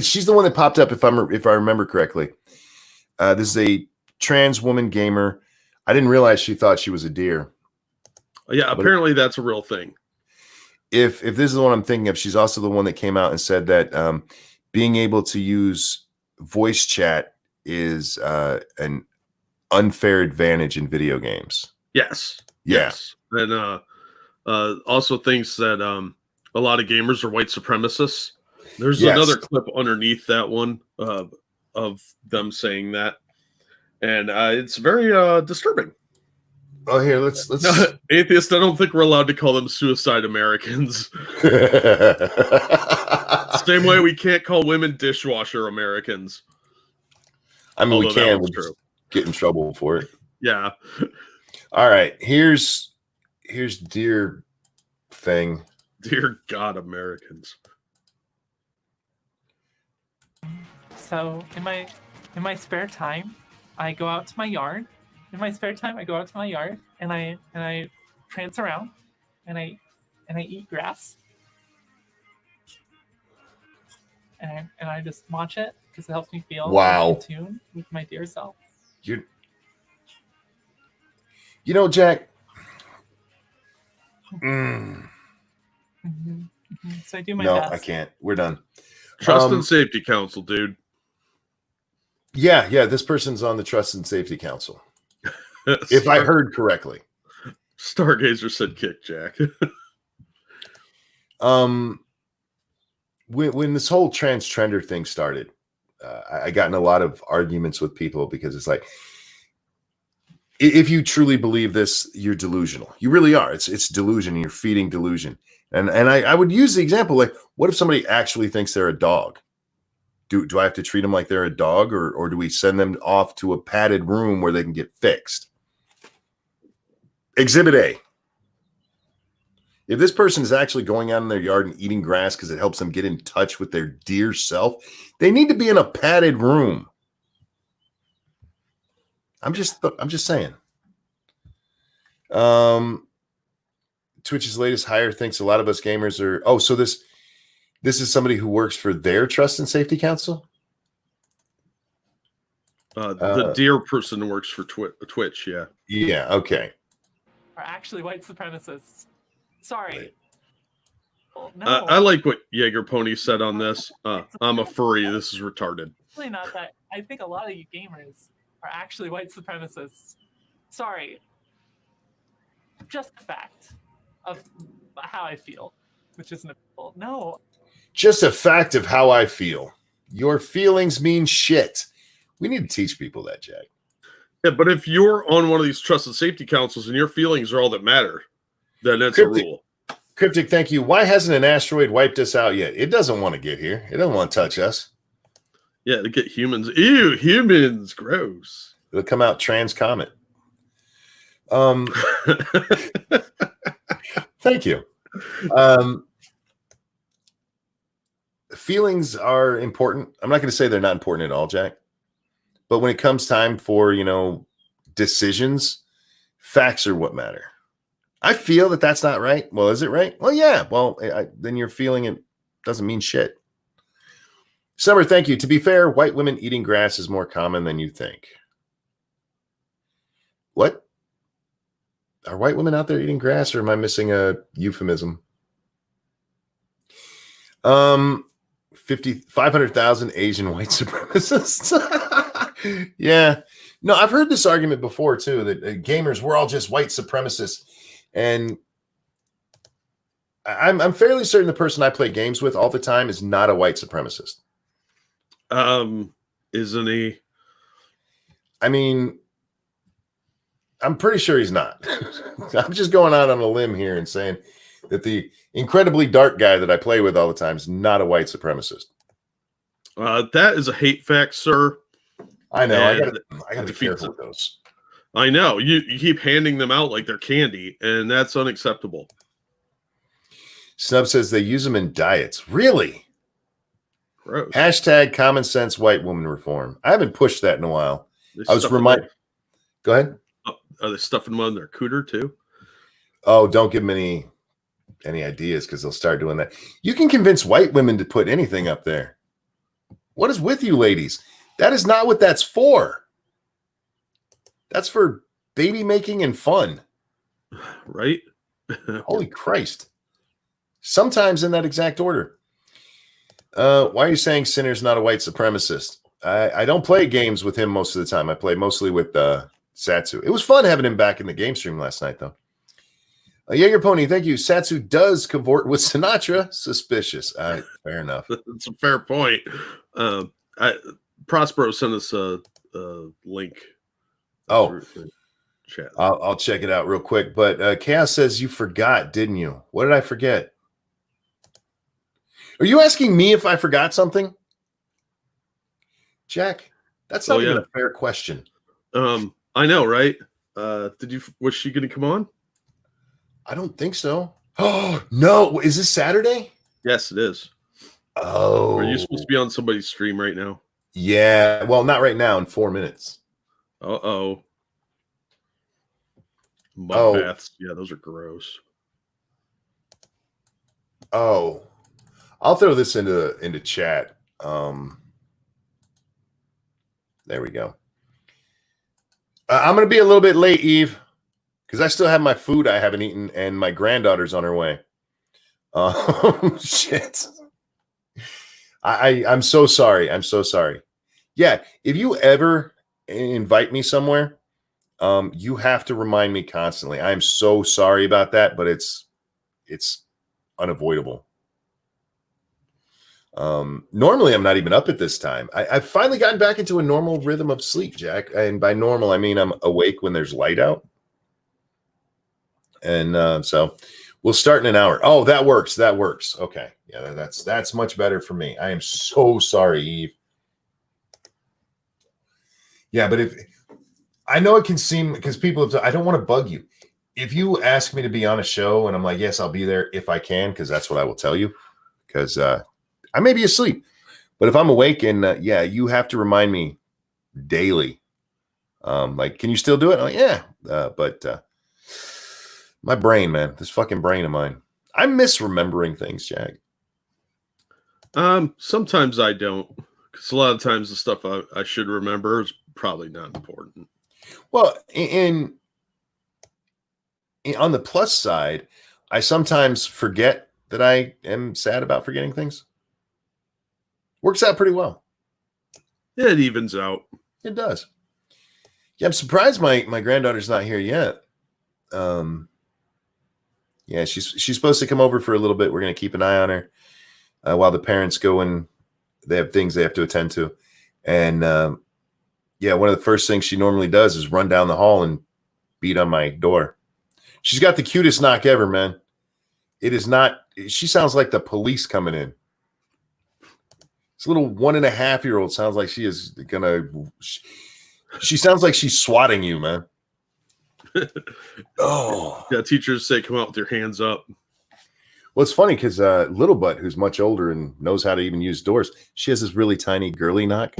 S1: she's the one that popped up if I remember correctly. This is a trans woman gamer. I didn't realize she thought she was a deer.
S2: Yeah, apparently that's a real thing.
S1: If this is the one I'm thinking of, she's also the one that came out and said that being able to use voice chat is an unfair advantage in video games.
S2: Yes.
S1: Yeah.
S2: Yes. And also thinks that a lot of gamers are white supremacists. There's another clip underneath that one of them saying that. And it's very disturbing.
S1: Oh, here, let's
S2: No, atheists, I don't think we're allowed to call them suicide Americans. Same way we can't call women dishwasher Americans.
S1: I mean, we can. We'll just get in trouble for it.
S2: Yeah.
S1: All right. Here's dear thing.
S2: Dear God, Americans.
S3: So in my spare time, I go out to my yard. In my spare time, I go out to my yard and I prance around and I eat grass. And I just watch it because it helps me feel in tune with my dear self.
S1: You know, Jack.
S3: So I do my best.
S1: No, I can't. We're done.
S2: Trust and Safety Council, dude.
S1: Yeah. This person's on the Trust and Safety Council. If I heard correctly.
S2: Stargazer said kick, Jack.
S1: When this whole trans-trender thing started, I got in a lot of arguments with people because it's like, if you truly believe this, you're delusional. You really are. It's delusion. You're feeding delusion. And I would use the example, like, what if somebody actually thinks they're a dog? Do I have to treat them like they're a dog, or do we send them off to a padded room where they can get fixed? Exhibit A. If this person is actually going out in their yard and eating grass because it helps them get in touch with their dear self, they need to be in a padded room. I'm just saying. Twitch's latest hire thinks a lot of us gamers are. Oh, so this is somebody who works for their Trust and Safety Council?
S2: The dear person who works for Twitch, yeah.
S1: Yeah, okay.
S3: Are actually white supremacists. Sorry. Well, no.
S2: I like what Jaeger Pony said on this. I'm a furry. This is retarded.
S3: Really not that. I think a lot of you gamers are actually white supremacists. Sorry. Just a fact of how I feel, which isn't a no.
S1: Just a fact of how I feel. Your feelings mean shit. We need to teach people that, Jack.
S2: Yeah, but if you're on one of these trust and safety councils and your feelings are all that matter, then that's a rule.
S1: Cryptic, thank you. Why hasn't an asteroid wiped us out yet? It doesn't want to get here. It doesn't want to touch us.
S2: Yeah, to get humans. Ew, humans, gross.
S1: It'll come out trans comet. Thank you. Feelings are important. I'm not going to say they're not important at all, Jack. But when it comes time for, decisions, facts are what matter. I feel that that's not right. Well, is it right? Well, yeah. Well, then you're feeling it doesn't mean shit. Summer, thank you. To be fair, white women eating grass is more common than you think. What? Are white women out there eating grass, or am I missing a euphemism? 500,000 Asian white supremacists. Yeah. No, I've heard this argument before too, that gamers, we're all just white supremacists. And I'm fairly certain the person I play games with all the time is not a white supremacist.
S2: Isn't he?
S1: I mean, I'm pretty sure he's not. I'm just going out on a limb here and saying that the incredibly dark guy that I play with all the time is not a white supremacist.
S2: That is a hate fact, sir.
S1: I know. I gotta be careful with those.
S2: I know. You keep handing them out like they're candy, and that's unacceptable.
S1: Snub says they use them in diets. Really?
S2: Gross.
S1: Hashtag common sense white woman reform. I haven't pushed that in a while. I was reminded. Go ahead.
S2: Are they stuffing them on their cooter too?
S1: Oh, don't give them any ideas, because they'll start doing that. You can convince white women to put anything up there. What is with you ladies? That is not what that's for. That's for baby making and fun.
S2: Right?
S1: Holy Christ. Sometimes in that exact order. Why are you saying Sinner's not a white supremacist? I don't play games with him most of the time. I play mostly with Satsu. It was fun having him back in the game stream last night, though. Jaeger Pony, thank you. Satsu does cavort with Sinatra. Suspicious. Fair enough.
S2: That's a fair point. Prospero sent us a link.
S1: Oh,
S2: chat.
S1: I'll check it out real quick. But Chaos says you forgot, didn't you? What did I forget? Are you asking me if I forgot something? Jack, that's not even a fair question.
S2: I know, right? Was she going to come on?
S1: I don't think so. Oh, no. Is this Saturday?
S2: Yes, it is.
S1: Oh.
S2: Are you supposed to be on somebody's stream right now?
S1: Yeah. Well, not right now, in 4 minutes.
S2: Uh-oh. Mud baths. Yeah, those are gross.
S1: Oh. I'll throw this into chat. There we go. I'm going to be a little bit late, Eve, because I still have my food I haven't eaten, and my granddaughter's on her way. Shit. I'm so sorry. I'm so sorry. Yeah, if you ever invite me somewhere, you have to remind me constantly. I'm so sorry about that, but it's unavoidable. Normally I'm not even up at this time. I've finally gotten back into a normal rhythm of sleep, Jack. And by normal, I mean I'm awake when there's light out. And so we'll start in an hour. Oh, that works. That works. Okay. Yeah, that's much better for me. I am so sorry, Eve. Yeah, but if I know it can seem, because people have, I don't want to bug you. If you ask me to be on a show and I'm like, yes, I'll be there if I can, because that's what I will tell you. Because I may be asleep, but if I'm awake, and yeah, you have to remind me daily. Like, can you still do it? I'm like, yeah, but my brain, man, this fucking brain of mine, I miss remembering things, Jack.
S2: Sometimes I don't, because a lot of times the stuff I should remember is probably not important.
S1: Well, on the plus side, I sometimes forget that I am sad about forgetting things. Works out pretty well.
S2: It evens out.
S1: It does. Yeah, I'm surprised my granddaughter's not here yet. Yeah, she's supposed to come over for a little bit. We're going to keep an eye on her while the parents go and they have things they have to attend to. And yeah, one of the first things she normally does is run down the hall and beat on my door. She's got the cutest knock ever, man. It is not. She sounds like the police coming in. This little 1.5-year-old sounds like she is gonna. She sounds like she's swatting you, man. Oh,
S2: yeah. Teachers say, "Come out with your hands up."
S1: Well, it's funny because Little Butt, who's much older and knows how to even use doors, she has this really tiny girly knock.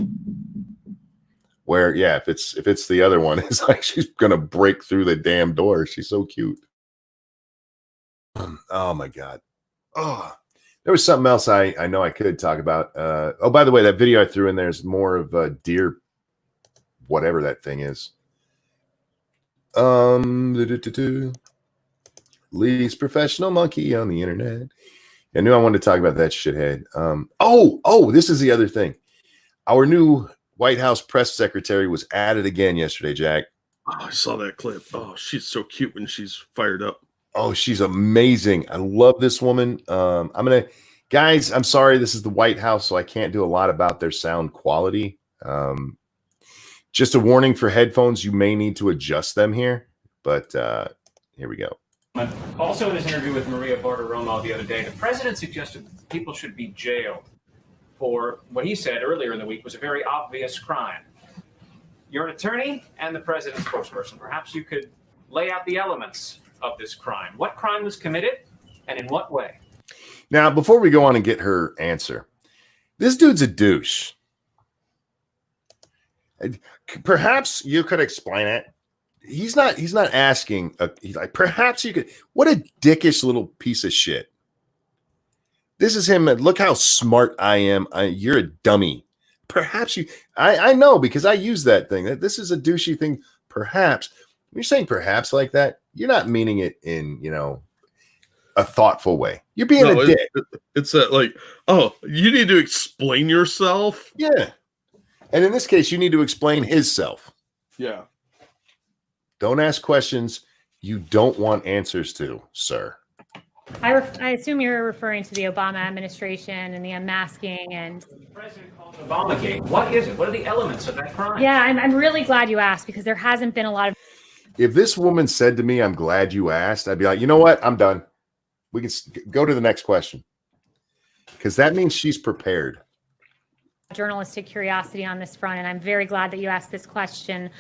S1: Where, yeah, if it's the other one, it's like she's gonna break through the damn door. She's so cute. Oh my God. Oh, there was something else I know I could talk about. Oh, by the way, that video I threw in there is more of a deer, whatever that thing is. Least professional monkey on the internet. I knew I wanted to talk about that shithead. This is the other thing. Our new White House press secretary was added again yesterday, Jack.
S2: Oh, I saw that clip. Oh, she's so cute when she's fired up.
S1: Oh, she's amazing. I love this woman. Guys, I'm sorry, this is the White House, so I can't do a lot about their sound quality. Just a warning for headphones, you may need to adjust them here, but here we go.
S4: Also, in his interview with Maria Bartiromo the other day, the president suggested that people should be jailed for what he said earlier in the week was a very obvious crime. You're an attorney and the president's spokesperson. Perhaps you could lay out the elements of this crime. What crime was committed and in what way?
S1: Now, before we go on and get her answer, this dude's a douche. Perhaps you could explain it. He's not asking. He's like, perhaps you could. What a dickish little piece of shit. This is him. Look how smart I am. You're a dummy. Perhaps you. I know because I use that thing. This is a douchey thing. Perhaps when you're saying perhaps like that, you're not meaning it in a thoughtful way. You're being a dick.
S2: It's like, oh, you need to explain yourself.
S1: Yeah, and in this case, you need to explain his self.
S2: Yeah.
S1: Don't ask questions you don't want answers to, sir.
S5: I assume you're referring to the Obama administration and the unmasking and.
S4: The president called it Obamagate. What is it? What are the elements of that crime?
S5: Yeah, I'm really glad you asked because there hasn't been a lot of.
S1: If this woman said to me, "I'm glad you asked," I'd be like, you know what? I'm done. We can go to the next question because that means she's prepared.
S5: Journalistic curiosity on this front, and I'm very glad that you asked this question.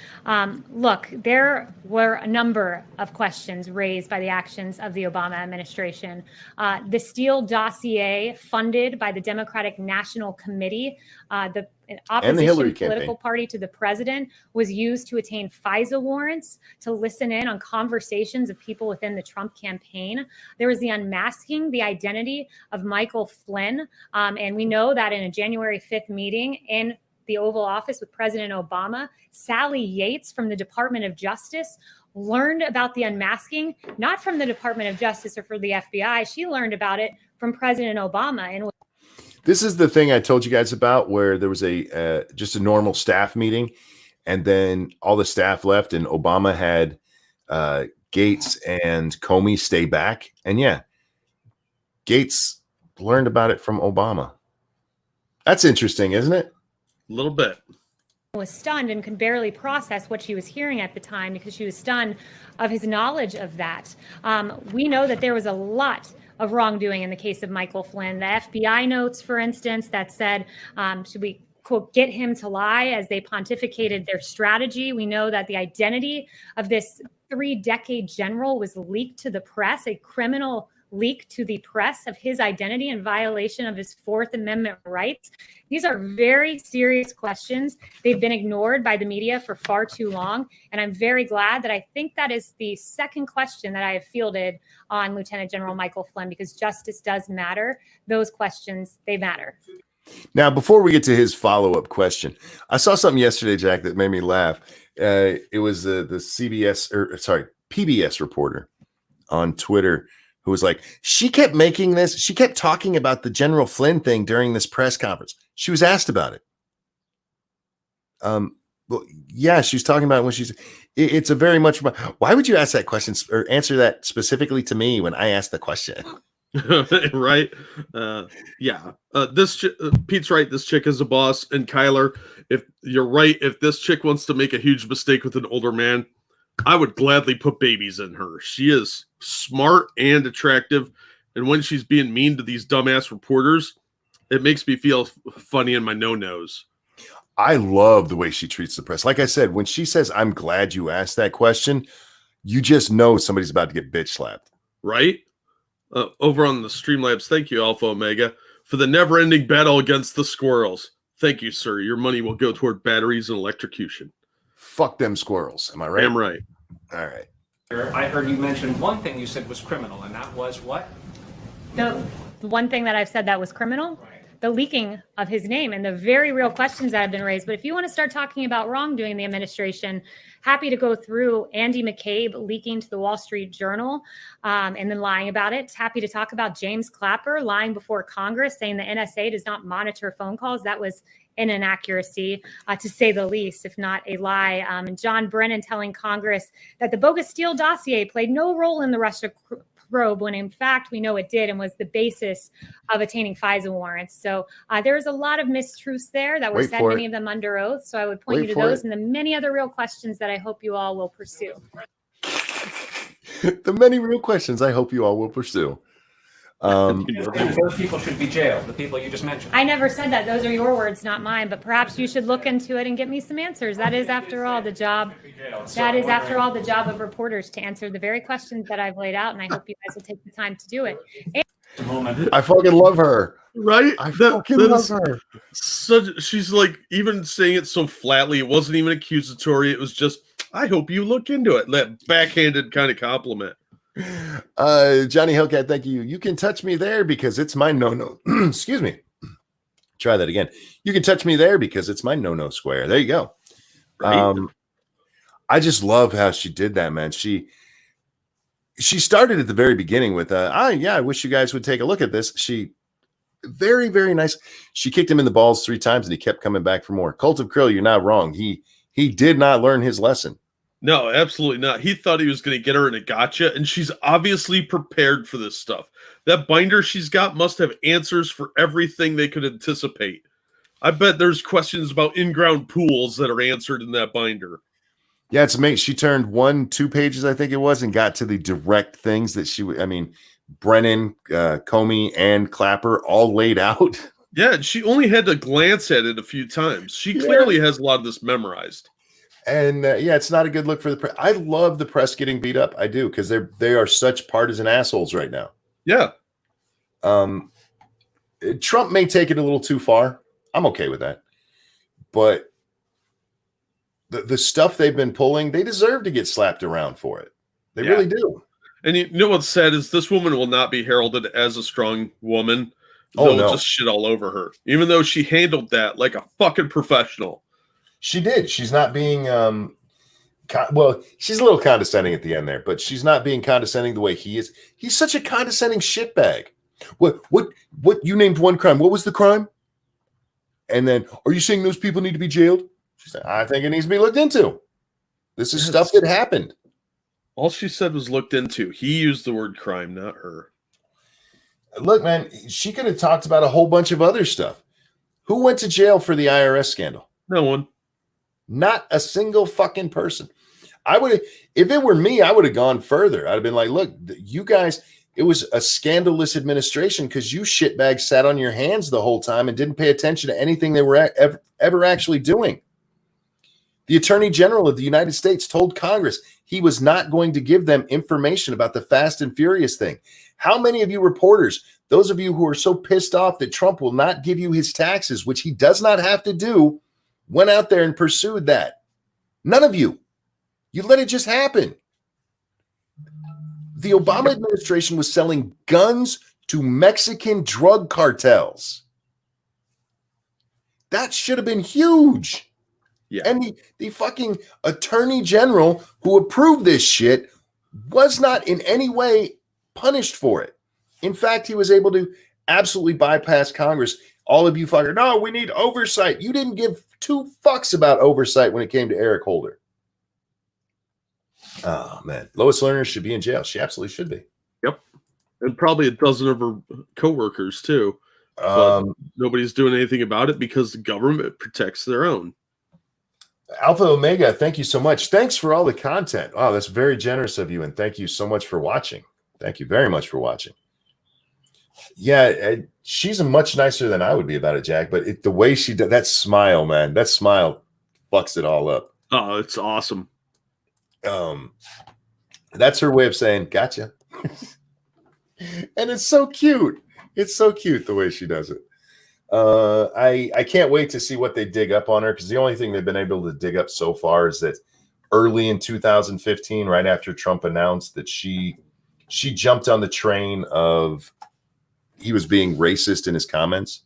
S5: Look, there were a number of questions raised by the actions of the Obama administration. The Steele dossier, funded by the Democratic National Committee, the opposition political party to the president, was used to attain FISA warrants to listen in on conversations of people within the Trump campaign. There was the unmasking the identity of Michael Flynn. And we know that in a January 5th meeting in the Oval Office with President Obama, Sally Yates from the Department of Justice learned about the unmasking, not from the Department of Justice or from the FBI. She learned about it from President Obama. And
S1: this is the thing I told you guys about where there was just a normal staff meeting and then all the staff left and Obama had Gates and Comey stay back. And yeah, Gates learned about it from Obama. That's interesting, isn't it?
S2: A little bit.
S5: Was stunned and could barely process what she was hearing at the time because she was stunned of his knowledge of that. We know that there was a lot of wrongdoing in the case of Michael Flynn. The FBI notes, for instance, that said, should we, quote, get him to lie as they pontificated their strategy. We know that the identity of this 3-decade general was leaked to the press, a criminal leak to the press of his identity in violation of his Fourth Amendment rights. These are very serious questions. They've been ignored by the media for far too long. And I'm very glad that I think that is the second question that I have fielded on Lieutenant General Michael Flynn, because justice does matter. Those questions, they matter.
S1: Now, before we get to his follow-up question, I saw something yesterday, Jack, that made me laugh. It was the PBS reporter on Twitter who was like, she kept talking about the General Flynn thing during this press conference. She was asked about it. Well, yeah, she's talking about it when it's a very much, why would you ask that question or answer that specifically to me when I asked the question?
S2: Right. Yeah. Pete's right. This chick is a boss. And Kyler, if you're right, if this chick wants to make a huge mistake with an older man, I would gladly put babies in her. She is smart and attractive. And when she's being mean to these dumbass reporters, it makes me feel funny in my no-nos.
S1: I love the way she treats the press. Like I said, when she says, I'm glad you asked that question, you just know somebody's about to get bitch slapped.
S2: Right? Over on the Streamlabs, thank you, Alpha Omega, for the never-ending battle against the squirrels. Thank you, sir. Your money will go toward batteries and electrocution.
S1: Fuck them squirrels. Am I right?
S2: I'm right.
S1: All right.
S4: I heard you mention one thing you said was criminal, and that was what?
S5: The one thing that I've said that was criminal, the leaking of his name and the very real questions that have been raised. But if you want to start talking about wrongdoing in the administration, happy to go through Andy McCabe leaking to the Wall Street Journal and then lying about it. Happy to talk about James Clapper lying before Congress, saying the NSA does not monitor phone calls. That was an inaccuracy, to say the least, if not a lie. And John Brennan telling Congress that the bogus Steele dossier played no role in the Russia probe, when in fact we know it did and was the basis of attaining FISA warrants. So there's a lot of mistruths there that were said, many of them under oath. So I would point you to those and the many other real questions that I hope you all will pursue.
S1: The many real questions I hope you all will pursue.
S4: Those people should be jailed, the people you just mentioned.
S5: I never said that. Those are your words, not mine. But perhaps you should look into it and get me some answers. That is, after all, the job. That is, after all, the job of reporters, to answer the very questions that I've laid out. And I hope you guys will take the time to do it.
S1: I fucking love her.
S2: Right?
S1: I fucking love her.
S2: She's like, even saying it so flatly, it wasn't even accusatory. It was just, I hope you look into it. That backhanded kind of compliment.
S1: Johnny Hellcat, thank you. You can touch me there because it's my no. Excuse me. Try that again. You can touch me there because it's my no square. There you go.
S2: Right?
S1: I just love how she did that, man. She started at the very beginning with I wish you guys would take a look at this. She very, very nice. She kicked him in the balls 3 times and he kept coming back for more. Cult of Krill, you're not wrong. He did not learn his lesson.
S2: No, absolutely not. He thought he was going to get her in a gotcha, and she's obviously prepared for this stuff. That binder she's got must have answers for everything they could anticipate. I bet there's questions about in-ground pools that are answered in that binder.
S1: Yeah, it's amazing. She turned 1-2 pages, I think it was, and got to the direct things that Brennan, Comey, and Clapper all laid out.
S2: Yeah, she only had to glance at it a few times. She clearly has a lot of this memorized.
S1: And it's not a good look for the press. I love the press getting beat up. I do, because they are such partisan assholes right now.
S2: Yeah.
S1: Trump may take it a little too far. I'm okay with that. But the stuff they've been pulling, they deserve to get slapped around for it. They really do.
S2: And you know what's sad is this woman will not be heralded as a strong woman. They'll just shit all over her, even though she handled that like a fucking professional. She
S1: did. She's not being, she's a little condescending at the end there, but she's not being condescending the way he is. He's such a condescending shitbag. What, you named one crime. What was the crime? And then, are you saying those people need to be jailed? She said, I think it needs to be looked into. This is stuff that happened.
S2: All she said was looked into. He used the word crime, not her.
S1: Look, man, she could have talked about a whole bunch of other stuff. Who went to jail for the IRS scandal?
S2: No one.
S1: Not a single fucking person. I would have, if it were me, I would have gone further. I'd have been like, look, you guys, it was a scandalous administration because you shitbags sat on your hands the whole time and didn't pay attention to anything they were ever actually doing. The Attorney General of the United States told Congress he was not going to give them information about the Fast and Furious thing. How many of you reporters, those of you who are so pissed off that Trump will not give you his taxes, which he does not have to do, went out there and pursued that? None of you. You let it just happen. The Obama administration was selling guns to Mexican drug cartels. That should have been huge.
S2: Yeah.
S1: And the fucking attorney general who approved this shit was not in any way punished for it. In fact, he was able to absolutely bypass Congress. All of you fuckers, no, we need oversight. You didn't give 2 fucks about oversight when it came to Eric Holder. Oh, man. Lois Lerner should be in jail. She absolutely should be.
S2: Yep. And probably a dozen of her coworkers, too. But nobody's doing anything about it because the government protects their own.
S1: Alpha Omega, thank you so much. Thanks for all the content. Wow, that's very generous of you. And thank you so much for watching. Thank you very much for watching. Yeah, she's much nicer than I would be about it, Jack. But the way she did that smile, man, that smile fucks it all up.
S2: Oh, it's awesome.
S1: That's her way of saying, gotcha. And it's so cute. It's so cute the way she does it. I can't wait to see what they dig up on her, because the only thing they've been able to dig up so far is that early in 2015, right after Trump announced that she jumped on the train of he was being racist in his comments.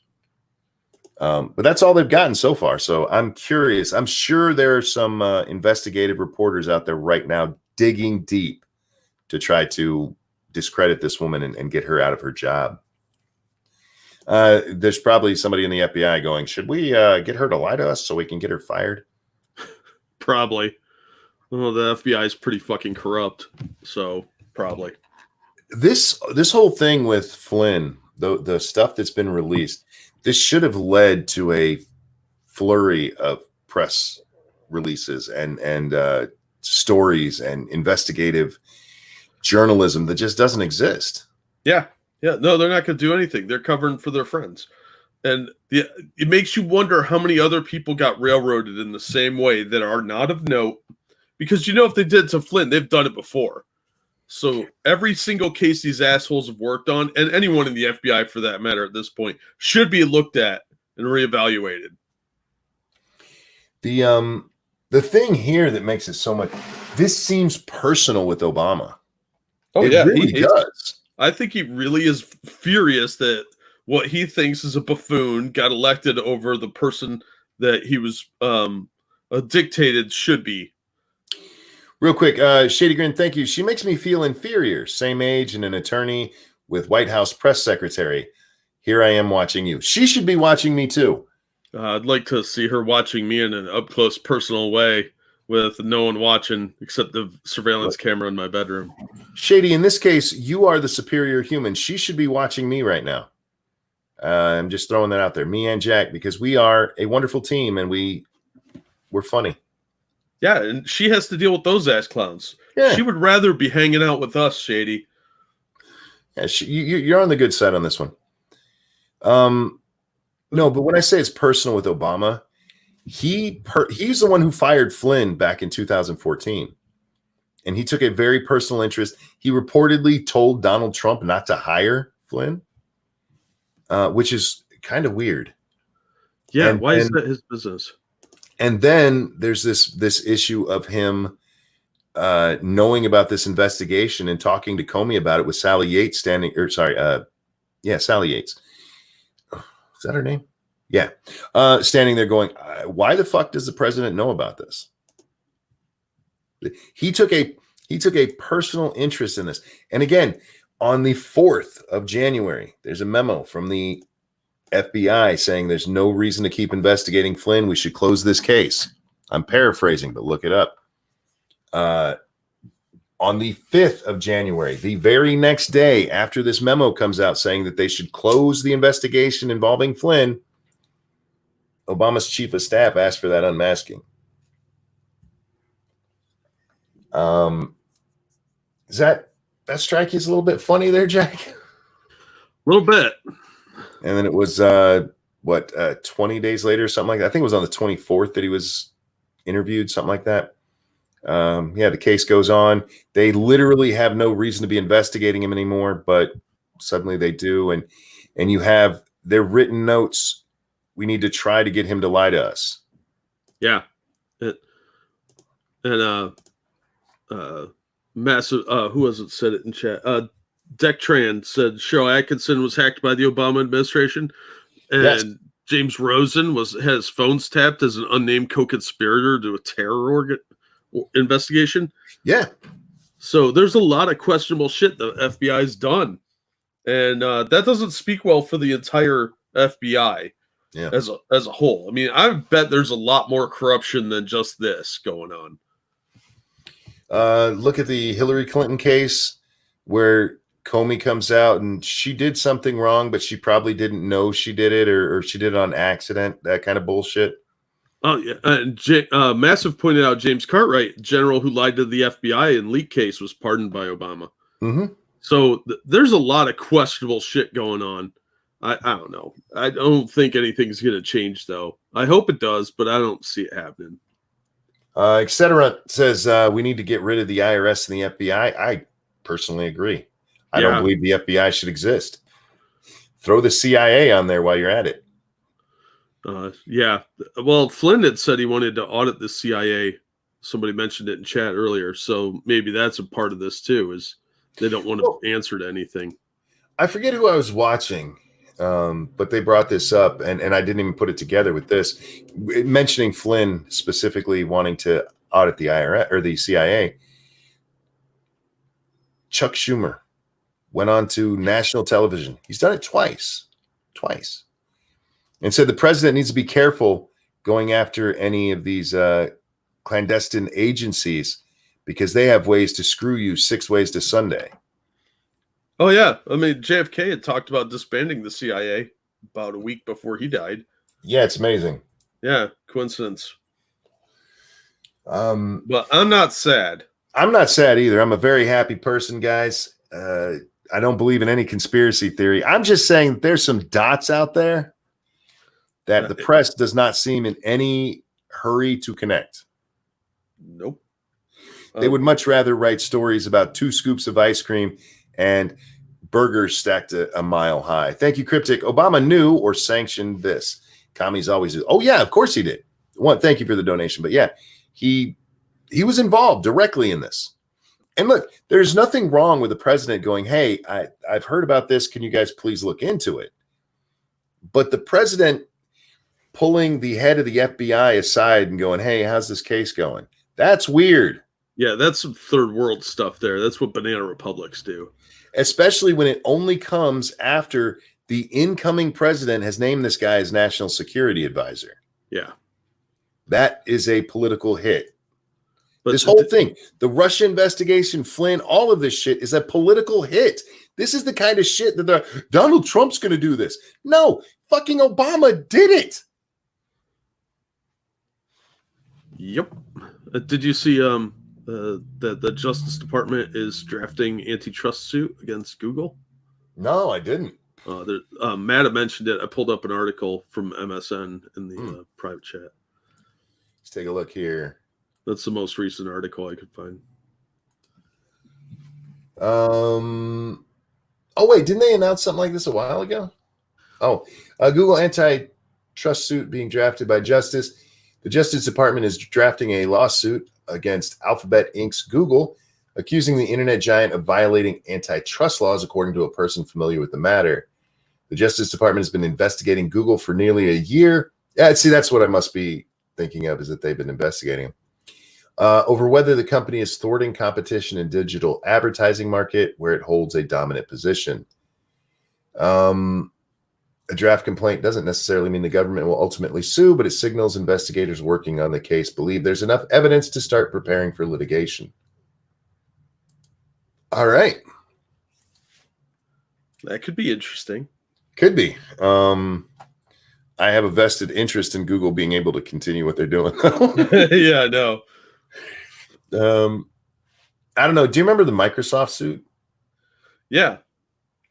S1: But that's all they've gotten so far. So I'm curious. I'm sure there are some investigative reporters out there right now digging deep to try to discredit this woman and get her out of her job. There's probably somebody in the FBI going, should we get her to lie to us so we can get her fired?
S2: Probably. Well, the FBI is pretty fucking corrupt. So probably.
S1: This whole thing with Flynn, the stuff that's been released, this should have led to a flurry of press releases and stories and investigative journalism that just doesn't exist.
S2: Yeah. No, they're not going to do anything. They're covering for their friends. And it makes you wonder how many other people got railroaded in the same way that are not of note. Because, if they did it to Flynn, they've done it before. So every single case these assholes have worked on, and anyone in the FBI for that matter at this point, should be looked at and reevaluated.
S1: The thing here that makes it so much, this seems personal with Obama.
S2: Oh,
S1: it
S2: yeah,
S1: really does.
S2: I think he really is furious that what he thinks is a buffoon got elected over the person that he was dictated should be.
S1: Real quick, Shady Grin, thank you. She makes me feel inferior. Same age and an attorney with White House press secretary. Here I am watching you. She should be watching me too.
S2: I'd like to see her watching me in an up-close, personal way with no one watching except the surveillance camera in my bedroom.
S1: Shady, in this case, you are the superior human. She should be watching me right now. I'm just throwing that out there. Me and Jack, because we are a wonderful team and we're funny.
S2: Yeah, and she has to deal with those ass clowns.
S1: Yeah.
S2: She would rather be hanging out with us, Shady.
S1: Yeah, you're on the good side on this one. No, but when I say it's personal with Obama, he's the one who fired Flynn back in 2014. And he took a very personal interest. He reportedly told Donald Trump not to hire Flynn, which is kind of weird.
S2: Yeah, why is that his business?
S1: And then there's this issue of him knowing about this investigation and talking to Comey about it with Sally Yates Sally Yates. Is that her name? Yeah. Standing there going, why the fuck does the president know about this? He took a personal interest in this. And again, on the 4th of January, there's a memo from the FBI saying there's no reason to keep investigating Flynn. We should close this case. I'm paraphrasing, but look it up. On the 5th of January, the very next day after this memo comes out saying that they should close the investigation involving Flynn, Obama's chief of staff asked for that unmasking. Does that strike you as a little bit funny there, Jack?
S2: A little bit.
S1: And then it was 20 days later, something like that. I think it was on the 24th that he was interviewed, something like that. The case goes on. They literally have no reason to be investigating him anymore, but suddenly they do. And you have their written notes. We need to try to get him to lie to us.
S2: Yeah. Massive, who was it said it in chat? Deck Tran said Cheryl Atkinson was hacked by the Obama administration, and
S1: Yes.
S2: James Rosen has phones tapped as an unnamed co-conspirator to a terror investigation.
S1: Yeah.
S2: So there's a lot of questionable shit the FBI's done, and that doesn't speak well for the entire FBI as a whole. I mean, I bet there's a lot more corruption than just this going on.
S1: Look at the Hillary Clinton case where Comey comes out and she did something wrong, but she probably didn't know she did it or she did it on accident, that kind of bullshit.
S2: Oh, yeah. Massive pointed out James Cartwright, general who lied to the FBI in leak case, was pardoned by Obama.
S1: Mm-hmm.
S2: So there's a lot of questionable shit going on. I don't know. I don't think anything's going to change, though. I hope it does, but I don't see it happening.
S1: Etc. says we need to get rid of the IRS and the FBI. I personally agree. I don't believe the FBI should exist. Throw the CIA on there while you're at it.
S2: Yeah. Well, Flynn had said he wanted to audit the CIA Somebody mentioned it in chat earlier, so maybe that's a part of this too. Is they don't want to answer to anything.
S1: I forget who I was watching, but they brought this up, and I didn't even put it together with this, mentioning Flynn specifically wanting to audit the IRS or the CIA. Chuck Schumer went on to national television. He's done it twice, and said the president needs to be careful going after any of these clandestine agencies because they have ways to screw you 6 ways to Sunday.
S2: Oh yeah, I mean JFK had talked about disbanding the CIA about a week before he died.
S1: Yeah, it's amazing.
S2: Yeah, coincidence. But I'm not sad.
S1: I'm not sad either. I'm a very happy person, guys. I don't believe in any conspiracy theory. I'm just saying that there's some dots out there that the press does not seem in any hurry to connect.
S2: Nope.
S1: They would much rather write stories about 2 scoops of ice cream and burgers stacked a mile high. Thank you, Cryptic. Obama knew or sanctioned this. Commies always do. Oh, yeah, of course he did. Thank you for the donation. But yeah, he was involved directly in this. And look, there's nothing wrong with the president going, hey, I've heard about this. Can you guys please look into it? But the president pulling the head of the FBI aside and going, hey, how's this case going? That's weird.
S2: Yeah, that's some third world stuff there. That's what banana republics do.
S1: Especially when it only comes after the incoming president has named this guy as national security advisor.
S2: Yeah.
S1: That is a political hit.
S2: But
S1: this whole thing, the Russia investigation, Flynn, all of this shit is a political hit. This is the kind of shit that Donald Trump's going to do this. No, fucking Obama did it.
S2: Yep. Did you see that the Justice Department is drafting antitrust suit against Google?
S1: No, I didn't.
S2: Matt had mentioned it. I pulled up an article from MSN in the private chat.
S1: Let's take a look here.
S2: That's the most recent article I could find.
S1: Oh wait, didn't they announce something like this a while ago? Oh, Google antitrust suit being drafted by Justice. The Justice Department is drafting a lawsuit against Alphabet Inc.'s Google, accusing the internet giant of violating antitrust laws, according to a person familiar with the matter. The Justice Department has been investigating Google for nearly a year. Yeah, see, that's what I must be thinking of, is that they've been investigating him. Over whether the company is thwarting competition in digital advertising market where it holds a dominant position. A draft complaint doesn't necessarily mean the government will ultimately sue, but it signals investigators working on the case believe there's enough evidence to start preparing for litigation. All right.
S2: That could be interesting.
S1: Could be. I have a vested interest in Google being able to continue what they're doing.
S2: Yeah, I know.
S1: I don't know. Do you remember the Microsoft suit?
S2: Yeah.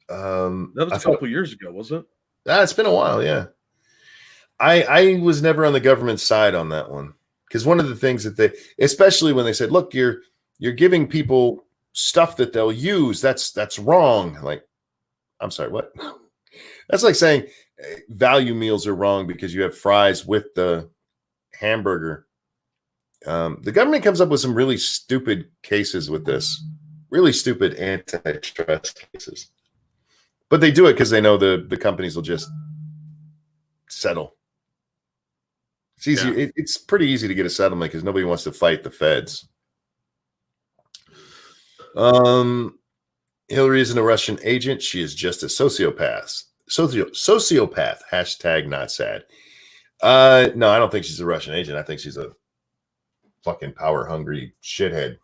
S2: That was a couple years ago, wasn't it?
S1: It's been a while, yeah. I was never on the government side on that one. Because one of the things that they, especially when they said, look, you're giving people stuff that they'll use, that's wrong. Like, I'm sorry, what? That's like saying value meals are wrong because you have fries with the hamburger. The government comes up with some really stupid cases with this, really stupid antitrust cases. But they do it because they know the companies will just settle. It's easy. Yeah. It's pretty easy to get a settlement because nobody wants to fight the feds. Hillary isn't a Russian agent. She is just a sociopath. Sociopath. Hashtag not sad. No, I don't think she's a Russian agent. I think she's a fucking power hungry shithead.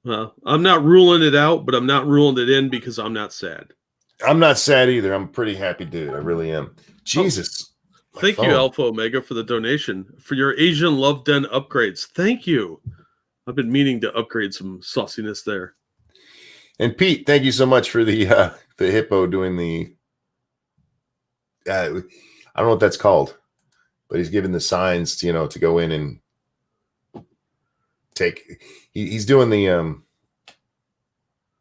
S2: Well, I'm not ruling it out, but I'm not ruling it in because I'm not sad.
S1: I'm not sad either. I'm a pretty happy dude. I really am. Jesus.
S2: Thank you, Alpha Omega, for the donation. For your Asian Love Den upgrades. Thank you. I've been meaning to upgrade some sauciness there.
S1: And Pete, thank you so much for the hippo doing the I don't know what that's called, but he's giving the signs to, to go in and take. He's doing the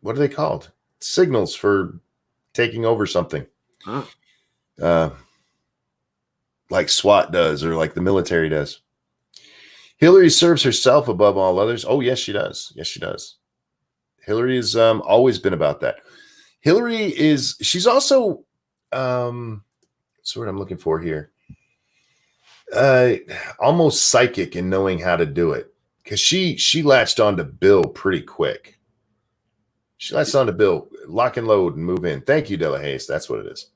S1: what are they called? Signals for taking over something. Like SWAT does, or like the military does. Hillary serves herself above all others. Oh, yes, she does. Yes, she does. Hillary has always been about that. She's also, what's the word I'm looking for here? Almost psychic in knowing how to do it, because she latched on to Bill pretty quick. She latched on to Bill, lock and load and move in. Thank you, Della Hayes. That's what it is.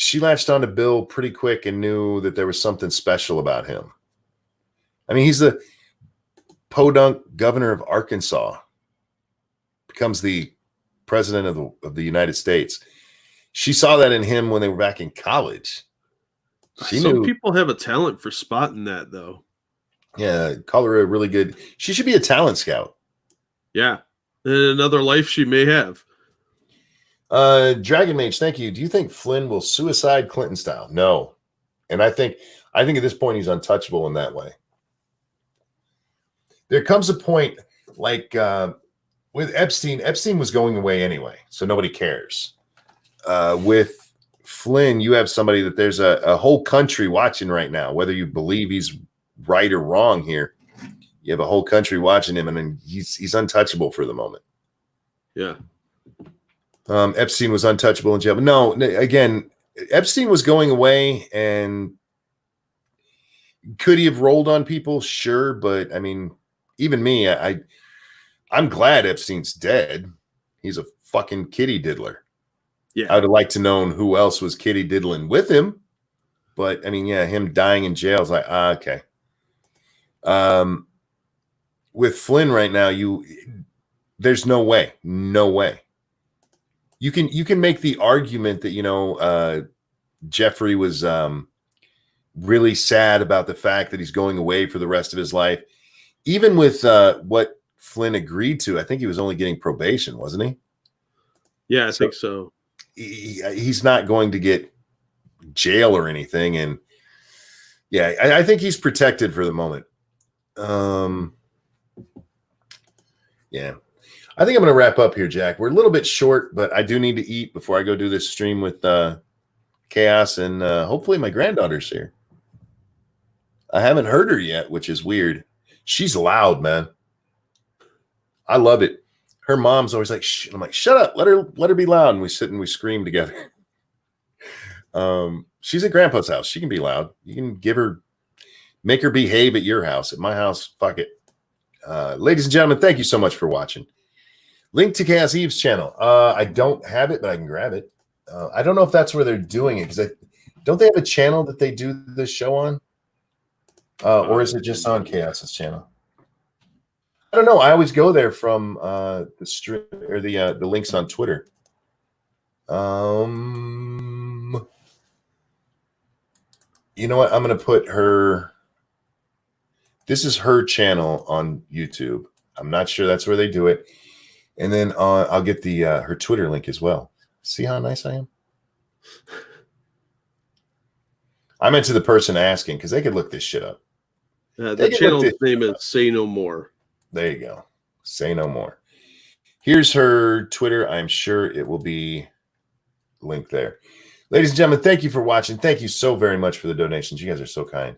S1: She latched on to Bill pretty quick and knew that there was something special about him. I mean, he's the podunk governor of Arkansas, becomes the president of the United States. She saw that in him when they were back in college.
S2: Some people have a talent for spotting that, though.
S1: Yeah, call her a really good. She should be a talent scout.
S2: Yeah, in another life she may have.
S1: Dragon Mage, thank you. Do you think Flynn will suicide Clinton style? No, and I think at this point he's untouchable in that way. There comes a point like with Epstein. Epstein was going away anyway, so nobody cares. With Flynn, you have somebody that there's a whole country watching right now, whether you believe he's right or wrong here. You have a whole country watching him, and then he's untouchable for the moment.
S2: Yeah.
S1: Epstein was untouchable in jail. But no, again, Epstein was going away, and could he have rolled on people? Sure, but I mean, even me, I'm glad Epstein's dead. He's a fucking kitty diddler.
S2: Yeah.
S1: I would have liked to know who else was kitty diddling with him. But I mean, yeah, him dying in jail is like, okay. With Flynn right now, there's no way. You can make the argument that, Jeffrey was really sad about the fact that he's going away for the rest of his life. Even with what Flynn agreed to, I think he was only getting probation, wasn't he?
S2: Yeah, I think so.
S1: He's not going to get jail or anything. And yeah, I think he's protected for the moment. Yeah. I think I'm going to wrap up here, Jack. We're a little bit short, but I do need to eat before I go do this stream with Chaos, and hopefully my granddaughter's here. I haven't heard her yet, which is weird. She's loud, man. I love it. Her mom's always like, shh. I'm like, shut up. Let her be loud. And we sit and we scream together. She's at Grandpa's house. She can be loud. You can make her behave at your house. At my house, fuck it. Ladies and gentlemen, thank you so much for watching. Link to Chaos Eve's channel. I don't have it, but I can grab it. I don't know if that's where they're doing it, because don't they have a channel that they do this show on? Or is it just on Chaos's channel? I don't know. I always go there from the stream or the links on Twitter. You know what? I'm going to put her. This is her channel on YouTube. I'm not sure that's where they do it. And then I'll get the her Twitter link as well. See how nice I am? I meant to the person asking, because they could look this shit up.
S2: The channel's name is Say No More.
S1: There you go. Say No More. Here's her Twitter. I'm sure it will be linked there. Ladies and gentlemen, thank you for watching. Thank you so very much for the donations. You guys are so kind.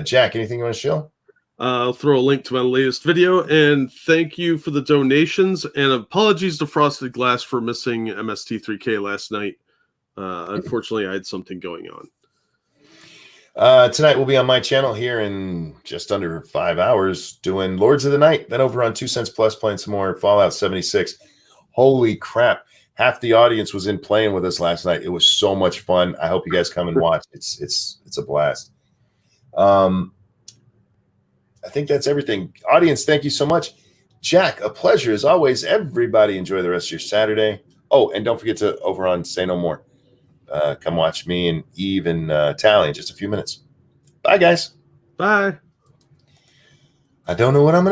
S1: Jack, anything you want to show?
S2: I'll throw a link to my latest video, and thank you for the donations, and apologies to Frosted Glass for missing MST3K last night. Unfortunately, I had something going on.
S1: Tonight we'll be on my channel here in just under 5 hours doing Lords of the Night. Then over on 2 Cents Plus playing some more Fallout 76. Holy crap. Half the audience was in playing with us last night. It was so much fun. I hope you guys come and watch. It's a blast. I think that's everything. Audience, thank you so much. Jack, a pleasure as always. Everybody enjoy the rest of your Saturday. Oh, and don't forget to, over on Say No More, come watch me and Eve and Tally in just a few minutes. Bye, guys.
S2: Bye.
S1: I don't know what I'm going to